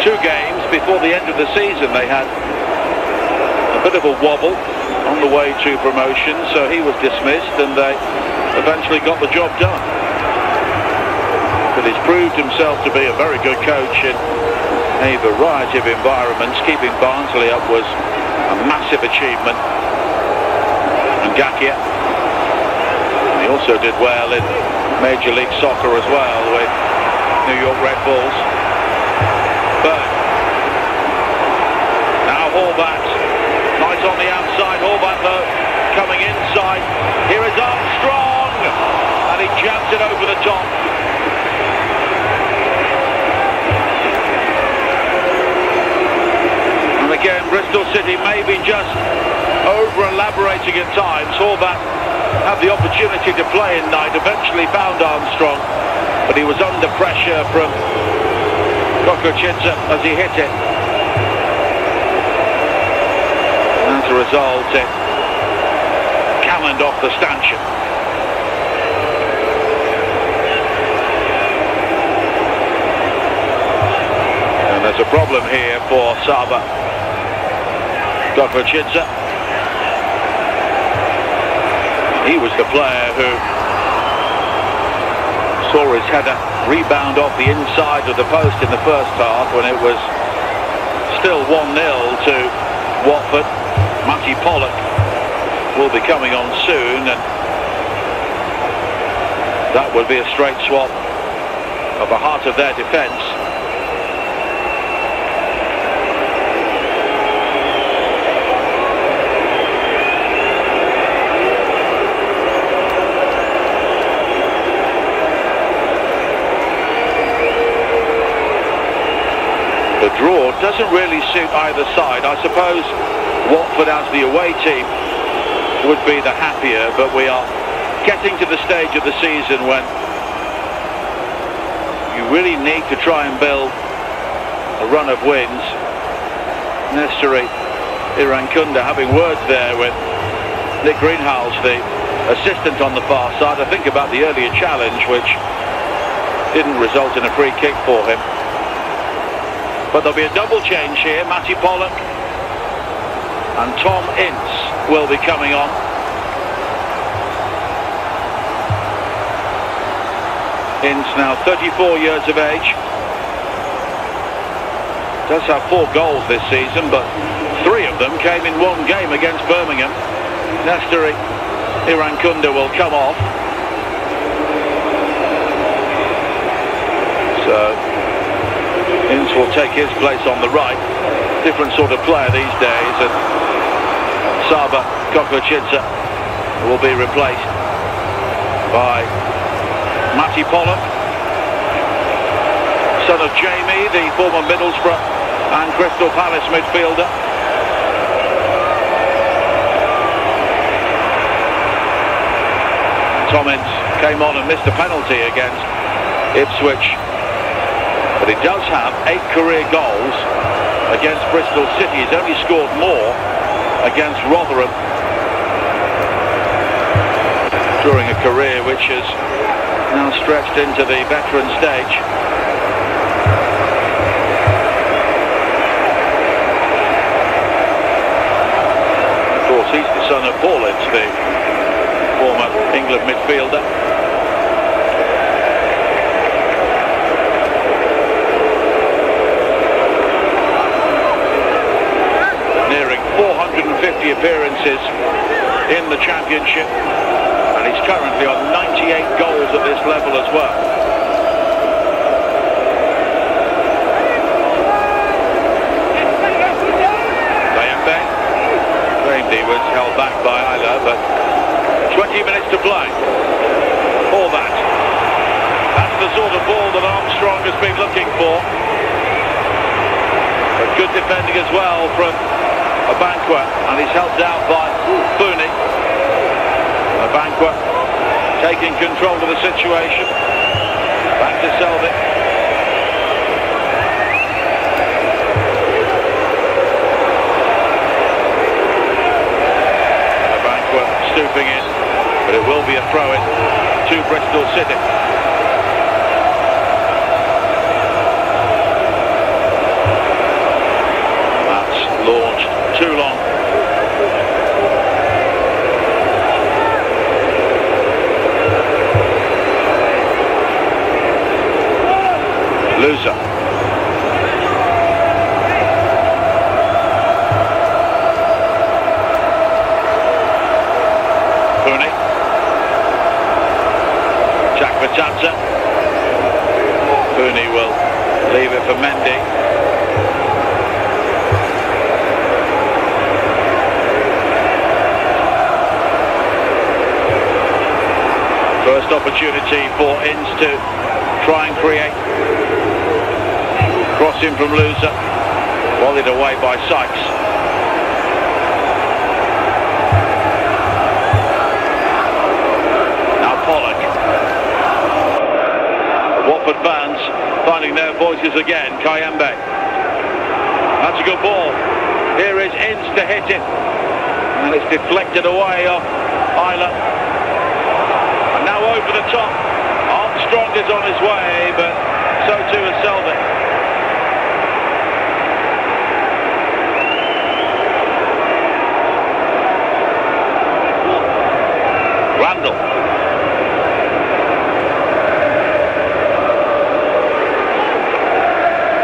S1: 2 games before the end of the season they had a bit of a wobble on the way to promotion, so he was dismissed and they eventually got the job done. But he's proved himself to be a very good coach in a variety of environments. Keeping Barnsley up was a massive achievement. And Ngakia, he also did well in Major League Soccer as well with New York Red Bulls. But now Horvat, nice on the outside. Horvat though coming inside. Here is Armstrong, and he jams it over the top. Again, Bristol City maybe just over-elaborating at times. Horvat had the opportunity to play in Knight, eventually found Armstrong, but he was under pressure from Kokochidze as he hit it. And as a result, it cannoned off the stanchion. the problem here for Saba. Godfrey. He was the player who saw his header rebound off the inside of the post in the first half when it was still 1-0 to Watford. Matty Pollock will be coming on soon, and that would be a straight swap of the heart of their defence. The draw doesn't really suit either side. I suppose Watford as the away team would be the happier, but we are getting to the stage of the season when you really need to try and build a run of wins. Necessary Irankunda having words there with Nick Greenhouse, the assistant on the far side. I think about the earlier challenge, which didn't result in a free kick for him. But there'll be a double change here. Matty Pollock and Tom Ince will be coming on. Ince now 34 years of age. Does have 4 goals this season, but 3 of them came in one game against Birmingham. Nesteri Irankunda will come off. So Ince will take his place on the right. Different sort of player these days, and Saba Kokochinsa will be replaced by Matty Pollock, son of Jamie, the former Middlesbrough and Crystal Palace midfielder. Tom Ince came on and missed a penalty against Ipswich, but he does have 8 career goals against Bristol City. He's only scored more against Rotherham during a career which has now stretched into the veteran stage. Of course, he's the son of Paul Ince, the former England midfielder. Nearing 450 appearances in the Championship, and he's currently on 98 goals at this level as well. Bayambe claimed he was held back by Isla, but 20 minutes to play. All that. That's the sort of ball that Armstrong has been looking for. But good defending as well from Abanqua, and he's helped out by Fooney. Abanqua taking control of the situation. Back to Selby. Abanqua stooping in, but it will be a throw-in to Bristol City. That's launched too long. Loser. Fooney. Chakvatata. Fooney will leave it for Mendy. First opportunity for Ince to try and create. Crossing from Loser, volleyed away by Sykes. Now Pollock. Watford fans finding their voices again. Kayembe. That's a good ball. Here is Ince to hit it, and it's deflected away off Isla. And now over the top. Armstrong is on his way, but so too is Selby.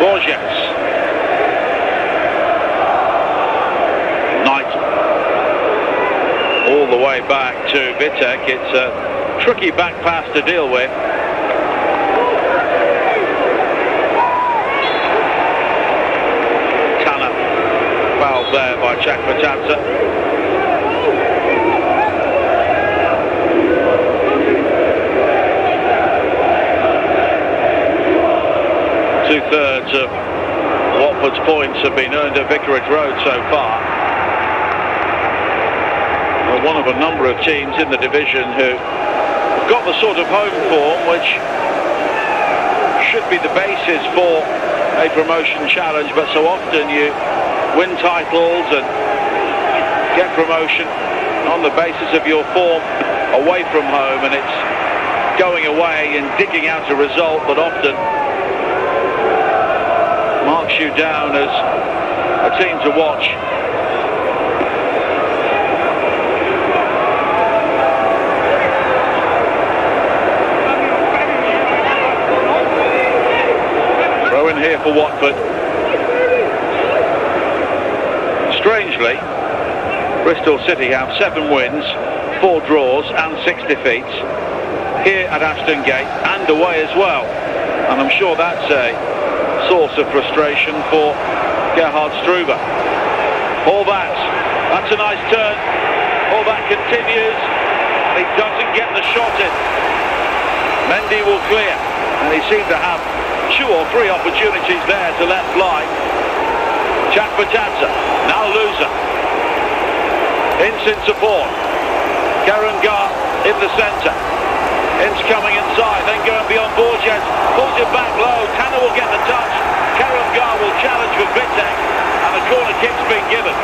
S1: Borges. Knight. All the way back to Vitek. It's a tricky back pass to deal with. Tanner fouled there by Chakvatadze. Two-thirds of Watford's points have been earned at Vicarage Road so far. We're one of a number of teams in the division who have got the sort of home form which should be the basis for a promotion challenge, but so often you win titles and get promotion on the basis of your form away from home, and it's going away and digging out a result that often marks you down as a team to watch. Throw in here for Watford. Strangely, Bristol City have 7 wins, 4 draws and 6 defeats here at Ashton Gate and away as well, and I'm sure that's a source of frustration for Gerhard Struve. Horvath, that's a nice turn. Horvath continues, he doesn't get the shot in. Mendy will clear, and he seemed to have 2 or 3 opportunities there to let fly. Chakvatadze, now loser. Instant support. Karangar in the centre. Ince coming inside, then going beyond Borges, pulls it back low. Tanner will get the touch. Karangar will challenge with Vitek, and the corner kick's been given.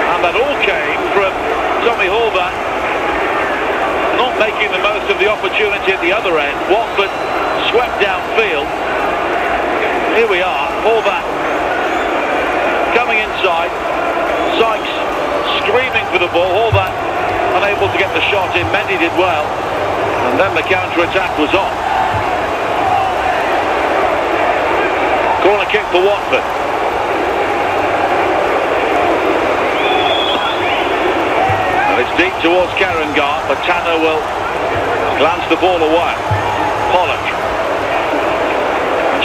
S1: And that all came from Tommy Horvath not making the most of the opportunity at the other end. Watford swept downfield. Here we are, Horvath coming inside. Sykes screaming for the ball. Horvath unable to get the shot in. Mendy did well, and then the counter-attack was on. Corner kick for Watford. And it's deep towards Karangar, but Tanner will glance the ball away. Pollock.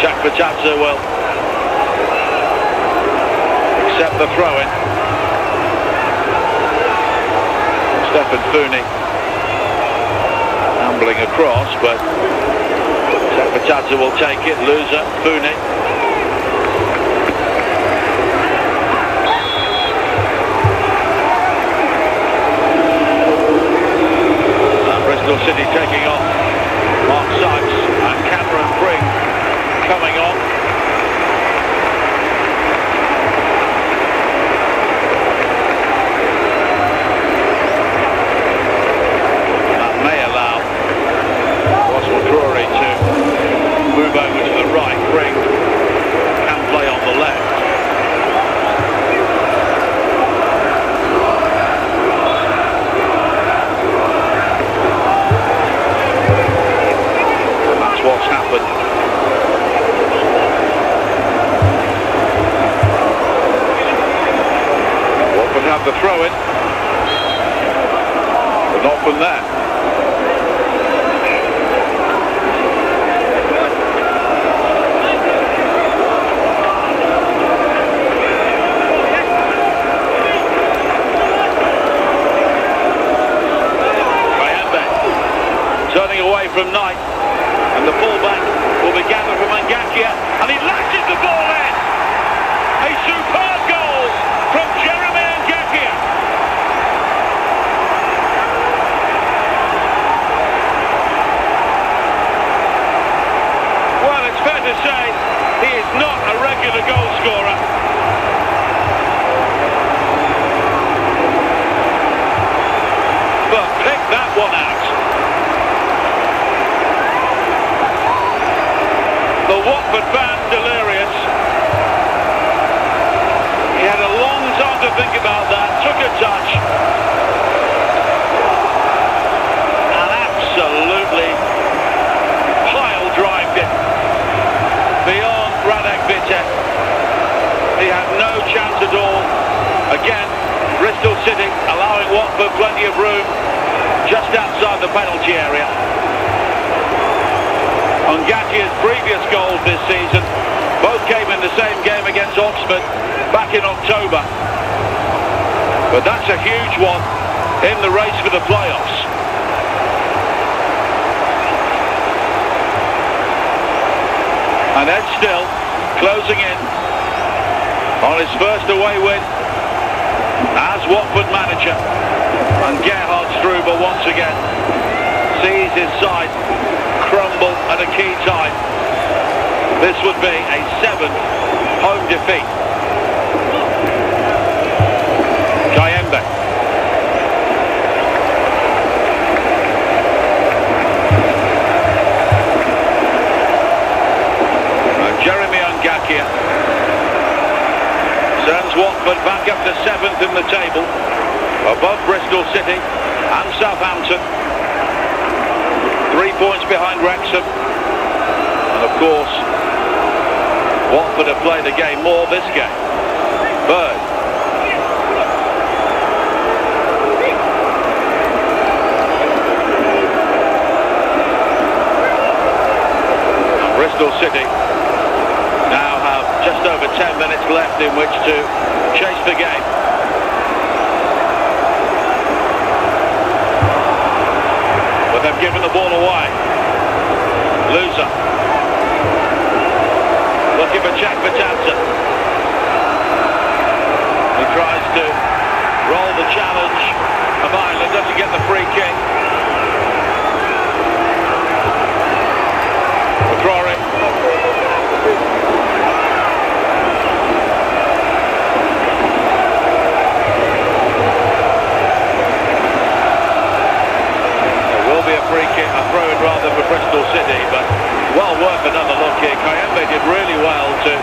S1: Chakvatadze will accept the throw-in. Stefan Fooney ambling across, but Chakvatadze will take it. Loser, Fooney. And Bristol City taking off. Mark Sykes and Cameron Pring coming on. Move over to the right, Pring can play on the left. And that's what's happened. Watford have the throw-in, but not from there. Turning away from Knight, and the fullback will be gathered from Ngakia, and he lashes the ball in. A superb goal from Jeremy Ngakia. Well, it's fair to say he is not a regular goal scorer. But pick that one out. The Watford fans delirious. He had a long time to think about that, took a touch, and absolutely pile drived it. plenty of room just outside the penalty area. Ngatia's previous goals this season both came in the same game against Oxford back in October. But that's a huge one in the race for the playoffs. And Ed Still closing in on his first away win as Watford manager. And Gerhard Struber once again sees his side crumble at a key time. This would be a 7th home defeat. Kayembe. And Jeremy Ngakia sends Watford back up to 7th in the table, above Bristol City and Southampton. 3 points behind Wrexham. And of course, Watford have played a game more this game. Bird. Bristol City now have just over 10 minutes left in which to chase the game. But they've given the ball away. Loser. Looking for Jack Batanza. He tries to roll the challenge of Ireland, doesn't get the free kick. McCrory. Free kick, a throw in rather for Bristol City, but well worth another look here. Kayembe did really well to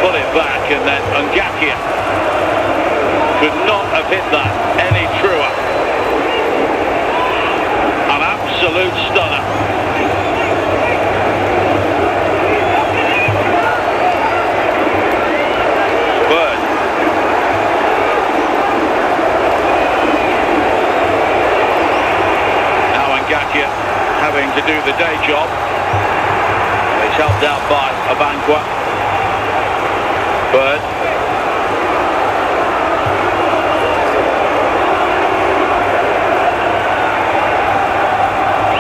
S1: pull it back, and then Ngakia could not have hit that any truer. An absolute stunner. Bird. Ngakia having to do the day job. He's helped out by Abanqua. Bird.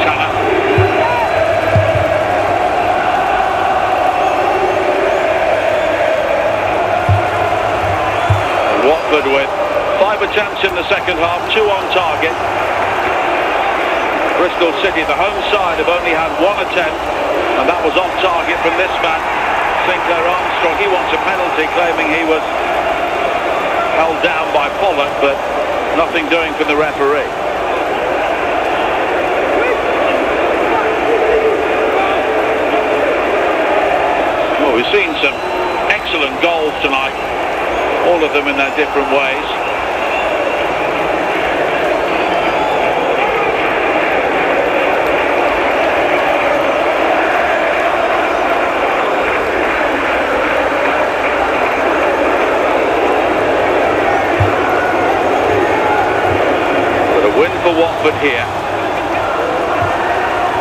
S1: Tanner. Watford with 5 attempts in the second half, 2 on target. Bristol City, the home side, have only had 1 attempt, and that was off target from this man, Sinclair Armstrong. He wants a penalty, claiming he was held down by Pollock, but nothing doing from the referee. Well, we've seen some excellent goals tonight, all of them in their different ways. Watford here,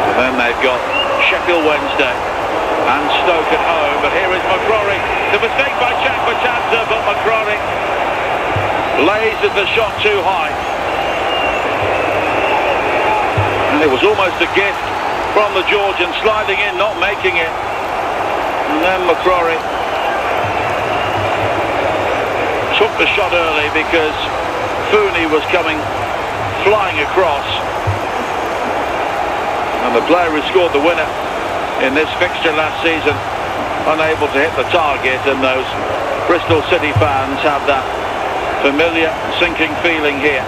S1: and then they've got Sheffield Wednesday and Stoke at home. But here is McCrory. The mistake by Jack Batanza, but McCrory lays at the shot too high, and it was almost a gift from the Georgian, sliding in, not making it. And then McCrory took the shot early because Fooney was coming flying across, and the player who scored the winner in this fixture last season unable to hit the target, and those Bristol City fans have that familiar sinking feeling here.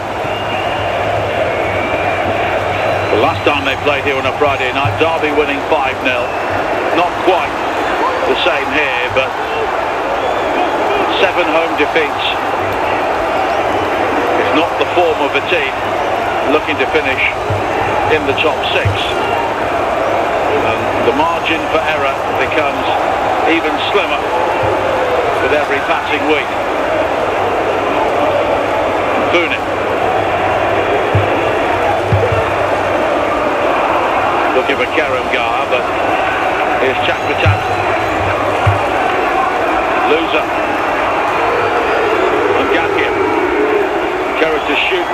S1: The last time they played here on a Friday night, Derby winning 5-0. Not quite the same here, but 7 home defeats is not the form of a team looking to finish in the top 6. And the margin for error becomes even slimmer with every passing week. Fooney.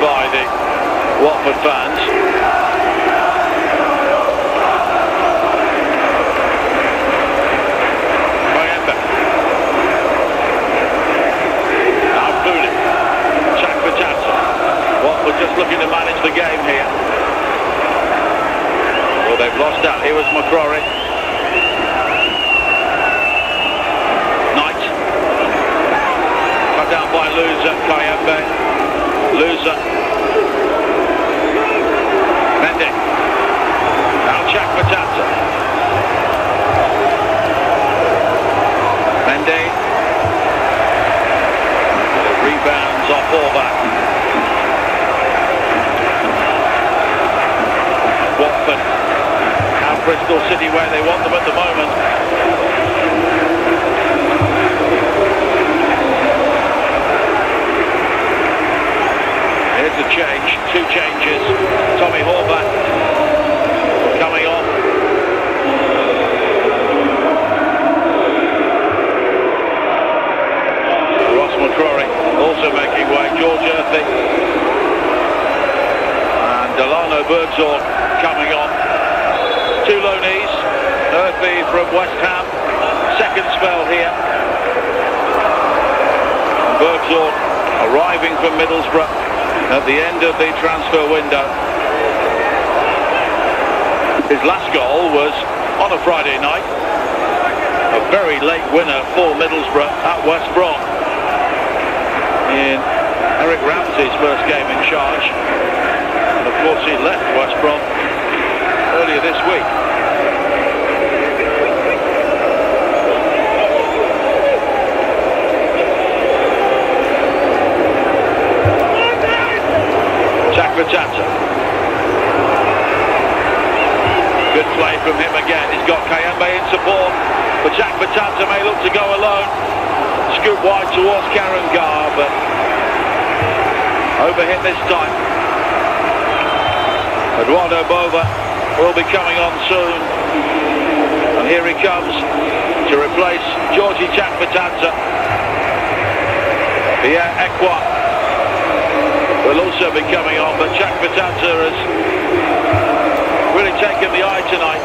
S1: by the Watford fans. Now Booney. Check for Jansen. Watford just looking to manage the game here. Well, they've lost out. Here was McCrory. Knight. Cut down by Loser. Kayembe. Loser. Mendy. Now check for Jansen. Mendy. Rebounds off fullback. Watford have Bristol City where they want them at the moment. Here's a change, 2 changes. Tommy Horvath coming on. Ross McCrory also making way. George Earthy and Delano Bergzorn coming on. 2 loanees. Earthy from West Ham, second spell here. Bergzorn arriving from Middlesbrough at the end of the transfer window. His last goal was on a Friday night. A very late winner for Middlesbrough at West Brom in Eric Ramsey's first game in charge. And of course he left West Brom earlier this week. Chakvatata. Good play from him again. He's got Kayembe in support, but Chakvatata may look to go alone. Scoop wide towards Karangar, but overhit this time. Eduardo Bova will be coming on soon, and here he comes to replace Georgie Chakvatata. Pierre Ekwa will also be coming on, but Chakvatata has really taken the eye tonight.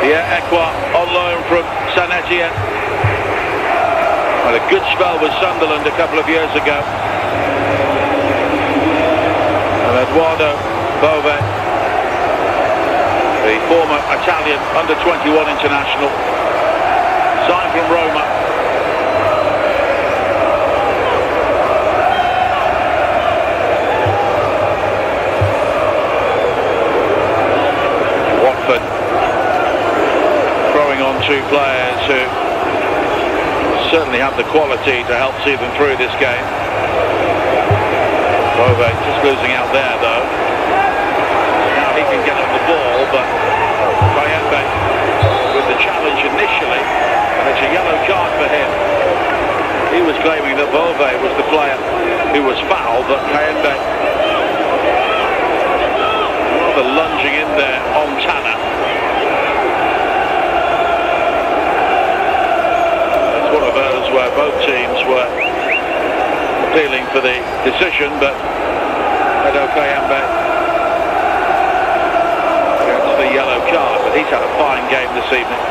S1: Pierre Ekwa on loan from Saint Etienne. Had a good spell with Sunderland a couple of years ago. And Eduardo Bove, the former Italian under-21 international, signed from Roma. Watford throwing on 2 players who certainly have the quality to help see them through this game. Bove just losing out there though. Now he can get on the ball, but Kayembe with the challenge initially, and it's a yellow card for him. He was claiming that Bove was the player who was fouled, but Kayembe rather lunging in there on Tanner. It's one of those where both teams were appealing for the decision, but Edo Kayembe gets the yellow card, but he's had a fine game this evening.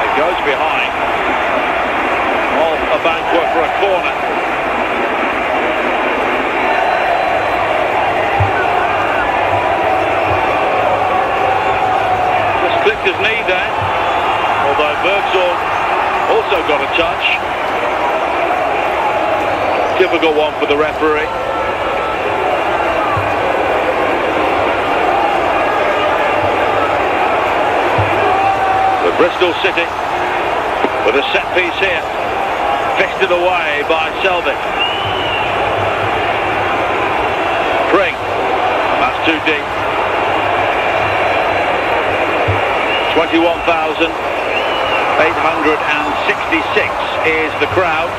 S1: It goes behind. Off a banquet for a corner. Just clipped his knee there, although Bergzorn also got a touch. Difficult one for the referee. The Bristol City with a set piece here. Fisted away by Selvig. Pring. That's too deep. 21,866 is the crowd.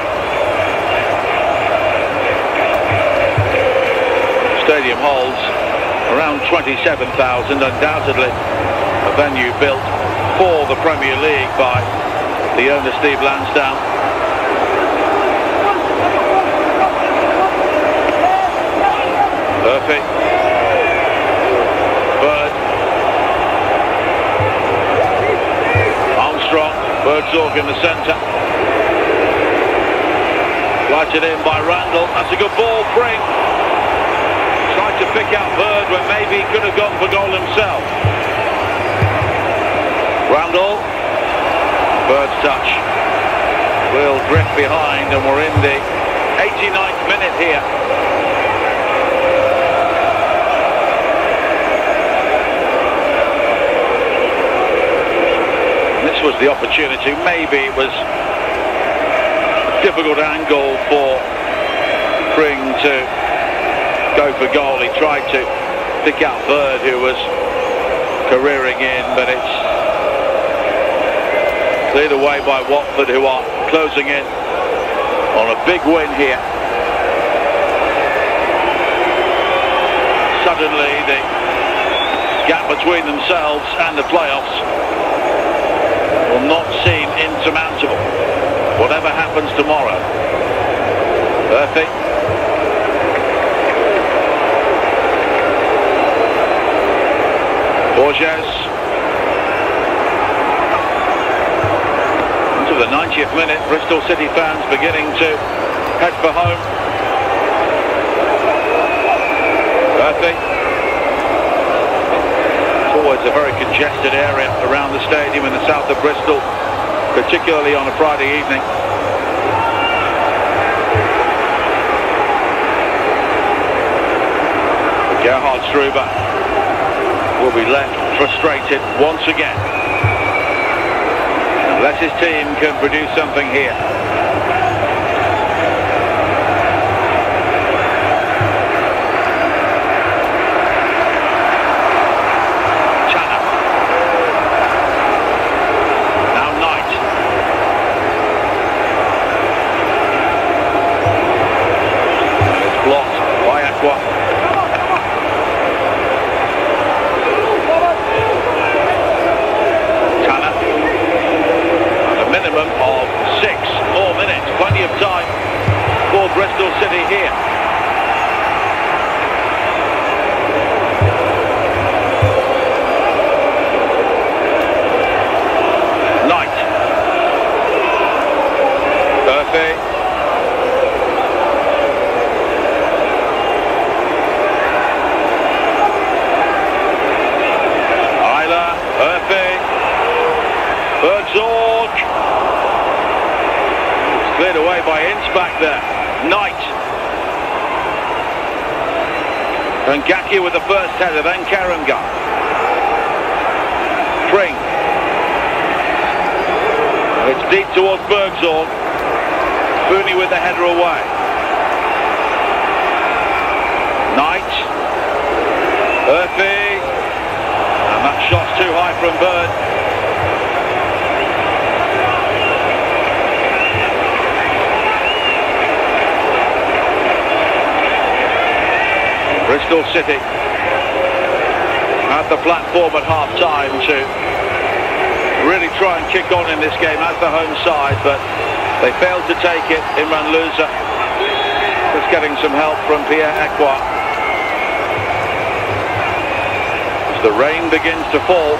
S1: Stadium holds around 27,000, undoubtedly a venue built for the Premier League by the owner Steve Lansdown. Perfect. Bird. Armstrong. Birdsall in the centre. Lighted in by Randall. That's a good ball. Pring tried to pick out Bird when maybe he could have gone for goal himself. Randall. Bird's touch. Will drift behind, and we're in the 89th minute here. This was the opportunity. Maybe it was difficult angle for Pring to go for goal. He tried to pick out Bird, who was careering in, but it's cleared away by Watford, who are closing in on a big win here. Suddenly the gap between themselves and the playoffs will not seem insurmountable, whatever happens tomorrow. Perfect. Borges. Into the 90th minute, Bristol City fans beginning to head for home. Perfect. It's always a very congested area around the stadium in the south of Bristol, particularly on a Friday evening. Gerhard Struber will be left frustrated once again, unless his team can produce something here. Bristol City here. Knight. Perfect. Isla. Perfect. Birdsall. It's cleared away by Ince back there. Knight. And Gaki with the first header, then Karangar. Pring. It's deep towards Birdsall. Fooney with the header away. Knight. Perfect. And that shot's too high from Bird. Bristol City at the platform at half-time to really try and kick on in this game as the home side, but they failed to take it. Imran Louza was getting some help from Pierre Ekwa. As the rain begins to fall,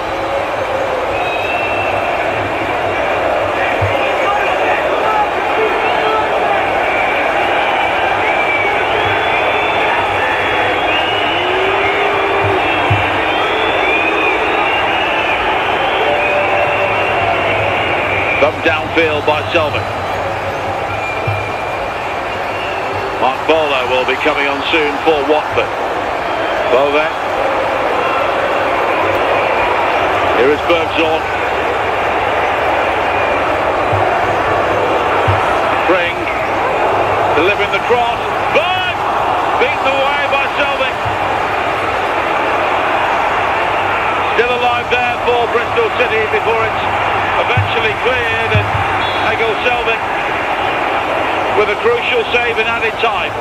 S1: bumped downfield by Selvin. Mark Bowler will be coming on soon for Watford. Bove. Here is Birdsall. Pring. Delivering the cross. Bird! Beaten away by Selvin. Still alive there for Bristol City before it's eventually cleared, and Egil Selvin with a crucial save in added time.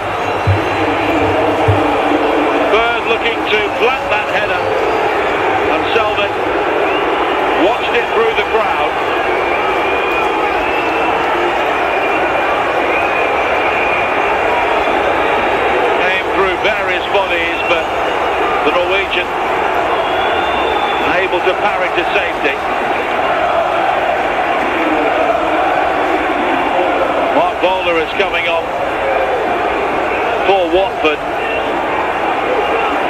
S1: Bird looking to plant that header, and Selvin watched it through various bodies, but the Norwegian able to parry to safety. Mark Bowler is coming on for Watford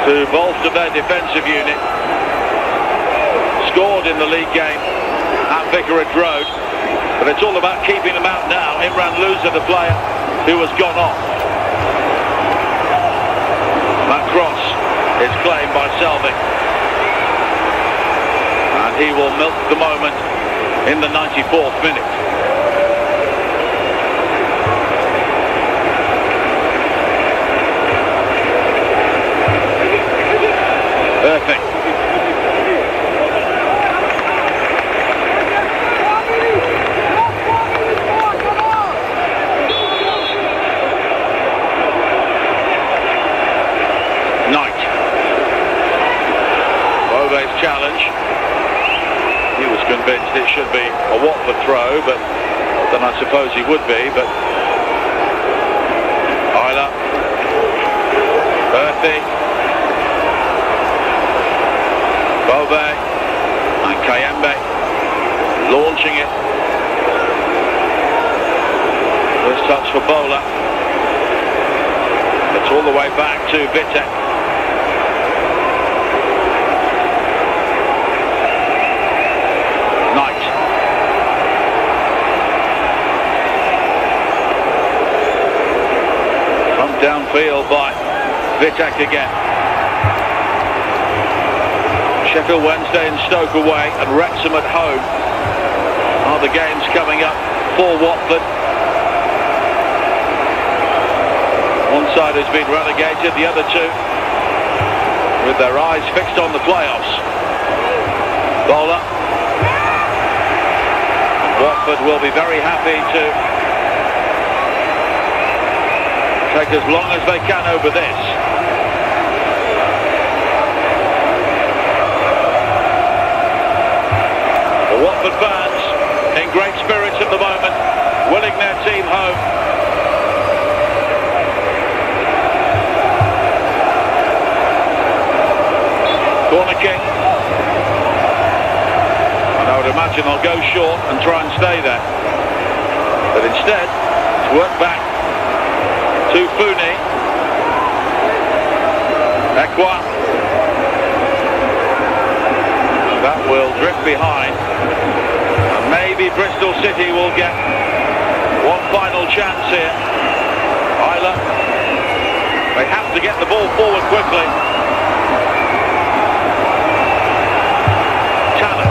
S1: to bolster their defensive unit. Scored in the league game at Vicarage Road, but it's all about keeping them out now. Imran Louza, the player who has gone off. That cross is claimed by Selvig, and he will milk the moment in the 94th minute. Perfect. Challenge. He was convinced it should be a Watford throw, but then I suppose he would be. But Isla, Berthi, Bove and Kayembe launching it. First touch for Bowler. It's all the way back to Vitek. Downfield by Vitek again. Sheffield Wednesday and Stoke away and Wrexham at home are the games coming up for Watford. One side has been relegated, the other two with their eyes fixed on the playoffs. Bowler. Watford will be very happy to take as long as they can over this. The Watford fans in great spirits at the moment, willing their team home. Corner kick. And I would imagine they'll go short and try and stay there. But instead, it's worked back to Funi. Ekwa. That will drift behind. And maybe Bristol City will get one final chance here. Isla. They have to get the ball forward quickly. Tanner.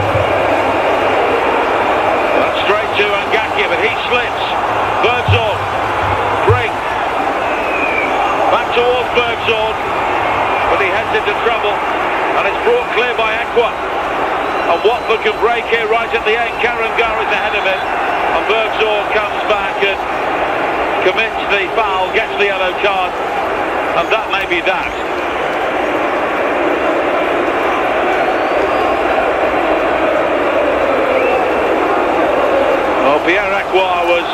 S1: That's straight to Ngaki, but he slips. Bergzorn. Bring. Back towards Bergzorn, but he heads into trouble, and it's brought clear by Ekwa. And Watford can break here right at the end. Karangar is ahead of him, and Bergzorn comes back and commits the foul, gets the yellow card, and that may be that. Well, Pierre Ekwa was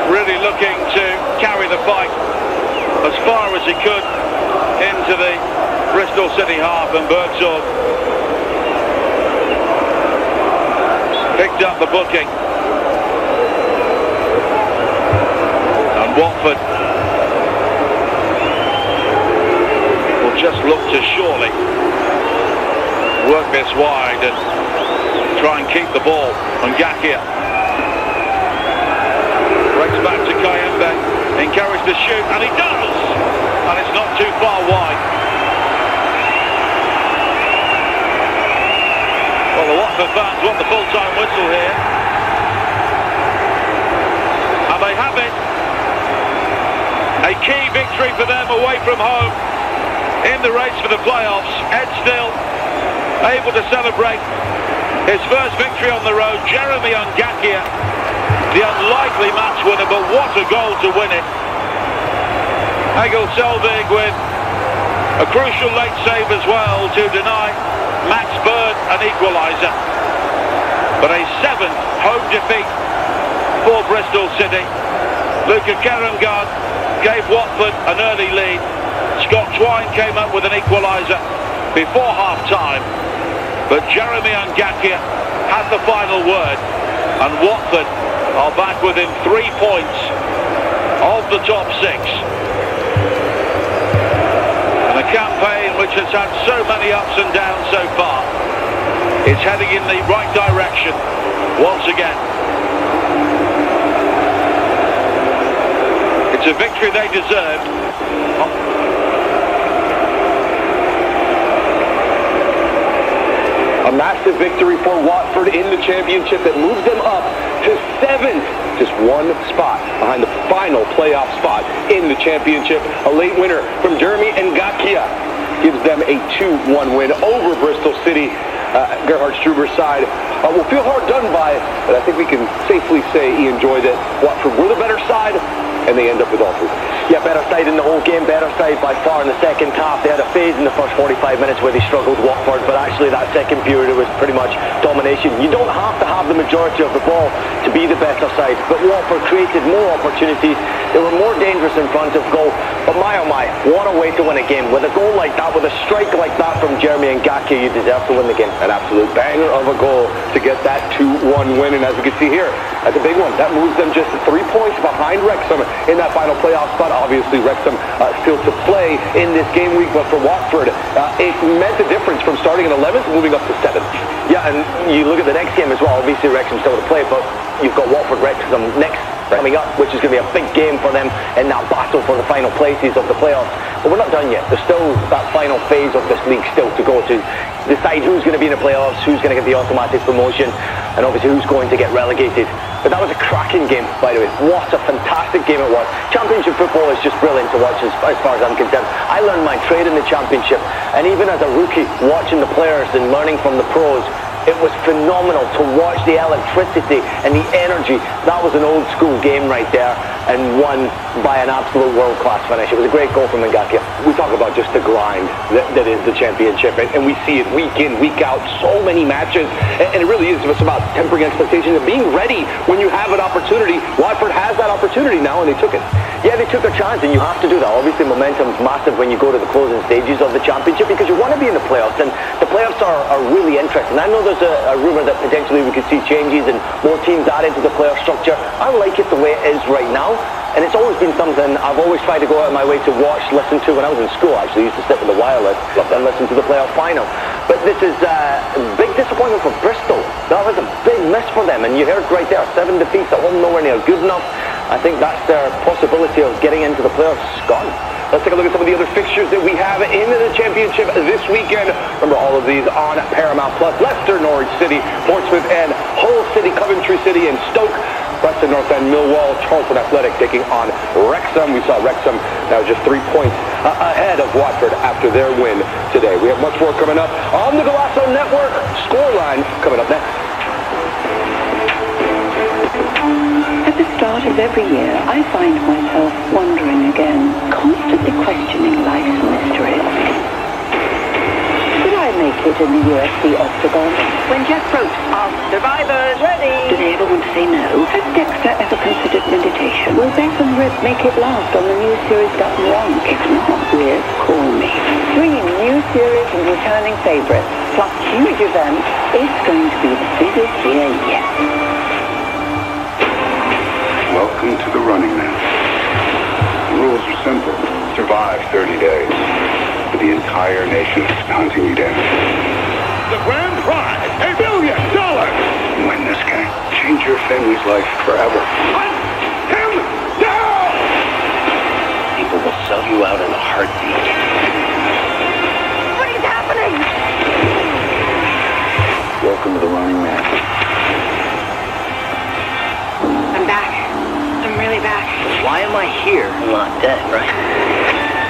S1: really looking to carry the fight as far as he could into the Bristol City half, and Bergzorn picked up the booking. And Watford will just look to surely work this wide and try and keep the ball on Gakia. Breaks back to Kayembe. Encouraged to shoot, and he does! And it's not too far wide. Well, the Watford fans want the full-time whistle here. And they have it. A key victory for them away from home in the race for the playoffs. Ed Still able to celebrate his first victory on the road. Jeremy Ngakia, the unlikely match winner, but what a goal to win it. Egil Selvig with a crucial late save as well to deny Max Bird an equaliser. But a 7th home defeat for Bristol City. Luca Karamgard gave Watford an early lead, Scott Twine came up with an equaliser before half-time, but Jeremy Ngakia had the final word, and Watford are back within 3 points of the top 6. And a campaign which has had so many ups and downs so far is heading in the right direction once again. It's a victory they deserved.
S2: A massive victory for Watford in the championship that moves them up to 7th. Just one spot behind the final playoff spot in the championship. A late winner from Jeremy Ngakia gives them a 2-1 win over Bristol City. Gerhard Struber's side will feel hard done by, but I think we can safely say he enjoyed it. Watford were the better side, and they end up with all 3.
S3: Yeah, better side in the whole game, better side by far in the second half. They had a phase in the first 45 minutes where they struggled, Watford, but actually that second period it was pretty much domination. You don't have to have the majority of the ball to be the better side, but Watford created more opportunities. They were more dangerous in front of goal, but my oh my, what a way to win a game. With a goal like that, with a strike like that from Jeremy Ngakia, you deserve to win the game.
S2: An absolute banger of a goal to get that 2-1 win, and as we can see here, that's a big one. That moves them just 3 points behind Wrexham in that final playoff spot. Obviously, Wrexham still to play in this game week, but for Watford, it meant a difference from starting in 11th, moving up to 7th.
S3: Yeah, and you look at the next game as well. Obviously, Wrexham still to play, but you've got Watford-Wrexham next coming up, which is going to be a big game for them in that battle for the final places of the playoffs. But we're not done yet. There's still that final phase of this league still to go to decide who's going to be in the playoffs, who's going to get the automatic promotion, and obviously who's going to get relegated. But that was a cracking game, by the way. What a fantastic game it was. Championship football is just brilliant to watch as far as I'm concerned. I learned my trade in the championship, and even as a rookie, watching the players and learning from the pros, it was phenomenal to watch the electricity and the energy. That was an old school game right there, and won by an absolute world-class finish. It was a great goal from Ngakia.
S2: We talk about just the grind that is the championship, and we see it week in, week out, so many matches, and it really is just about tempering expectations and being ready when you have an opportunity. Watford has that opportunity now, and they took it.
S3: Yeah, they took their chance, and you have to do that. Obviously, momentum's massive when you go to the closing stages of the championship, because you want to be in the playoffs, and the playoffs are really interesting. I know there's a rumour that potentially we could see changes and more teams added to the playoff structure. I like it the way it is right now, and it's always been something I've always tried to go out of my way to watch, listen to. When I was in school, actually, I used to sit with the wireless and listen to the playoff final. But this is a big disappointment for Bristol. That was a big miss for them, and you heard right there, 7 defeats at home, nowhere near good enough. I think that's their possibility of getting into the playoffs gone.
S2: Let's take a look at some of the other fixtures that we have in the championship this weekend. Remember all of these on Paramount Plus. Leicester, Norwich City, Portsmouth and Hull City, Coventry City and Stoke. Preston North End, Millwall, Charlton Athletic taking on Wrexham. We saw Wrexham now just 3 points ahead of Watford after their win today. We have much more coming up on the Golasso Network. Scoreline coming up next.
S4: At the start of every year, I find myself wondering again, constantly questioning life's mysteries. Did I make it in the UFC Octagon? When Jack Ropes asked survivors, ready? Do they ever want to say no? Has Dexter ever considered meditation? Will Beth and Rip make it last on the new series Dutton Wrong? If not, Rip, call me. 3 new series and returning favourites, plus huge event. It's going to be the biggest year yet.
S5: Welcome to the Running Man. The rules are simple. Survive 30 days. But the entire nation is hunting you down.
S1: The grand prize, $1 billion!
S5: You win this game, change your family's life forever.
S1: Hunt him down!
S6: People will sell you out in a heartbeat.
S4: What is happening?
S6: Welcome to the Running Man.
S4: I'm back. I'm really back.
S6: Why am I here? I'm not dead, right?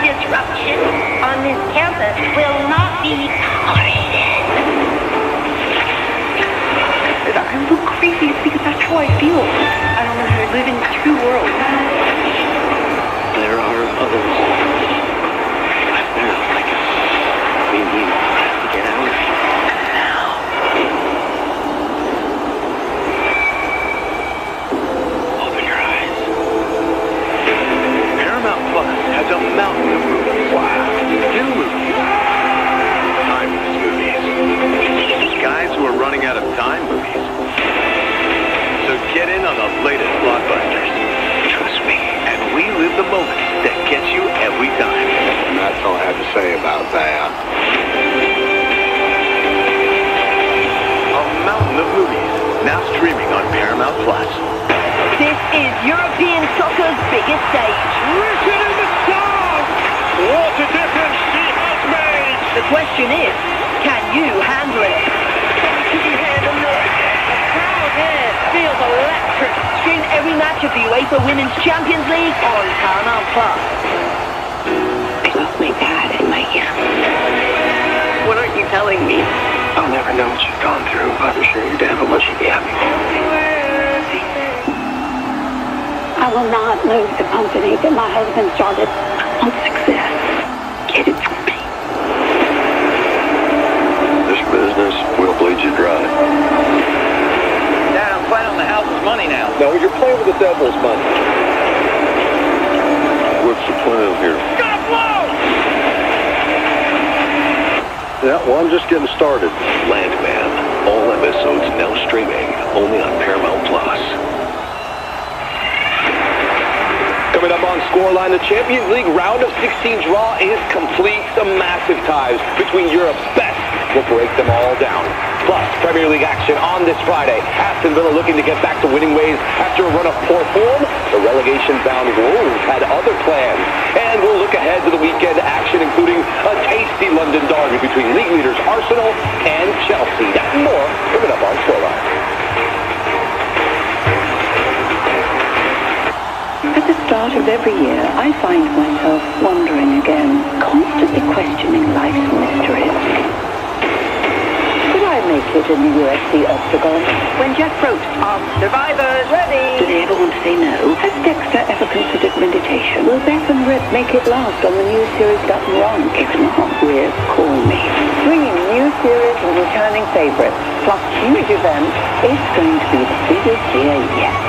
S7: Disruption on this campus will not be tolerated.
S4: I'm so crazy because that's how I feel. I don't know how to live in 2 worlds.
S6: There are others. They're not like us. We have to get out of here now. Open your eyes. Paramount Plus has a mountain of movies. Wow.
S5: say about that.
S8: A mountain of movies, now streaming on Paramount Plus.
S9: This is European soccer's biggest stage.
S1: Written in the stars! What a difference she has made!
S9: The question is, can you handle it? Can you handle it? The crowd here feels electric. Stream every match of the UEFA Women's Champions League on Paramount Plus.
S4: I lost my dad and my
S9: What aren't you telling me?
S6: I'll never know what you've gone through, but I'm sure your dad will let you be happy.
S4: I will not lose the company that my husband started. I want success. Get it from me.
S6: This business will bleed you dry.
S8: Dad, I'm playing on the house's money now.
S2: No, you're playing with the devil's money.
S6: What's the plan here?
S1: Got blow!
S6: Yeah, well, I'm just getting started. Landman. All episodes now streaming only on Paramount Plus.
S2: Coming up on Scoreline, the Champions League round of 16 draw is complete. Some massive ties between Europe's best. We'll break them all down. Plus, Premier League action on this Friday. Aston Villa looking to get back to winning ways after a run of poor form. The relegation-bound Wolves had other plans. And we'll look ahead to the weekend action, including a tasty London derby between league leaders Arsenal and Chelsea. That and more coming up on Scoreline.
S4: At the start of every year, I find myself wondering again, constantly questioning life's mysteries. Could I make it in the UFC octagon?
S9: When Jeff Probst asks survivors, ready?
S4: Do they ever want to say no? Has Dexter ever considered meditation? Will Beth and Rip make it last on the new series Dutton Wrong? If not, Rip, call me. Bringing new series and returning favourites, plus huge events, it's going to be the biggest year yet.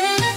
S10: Bye.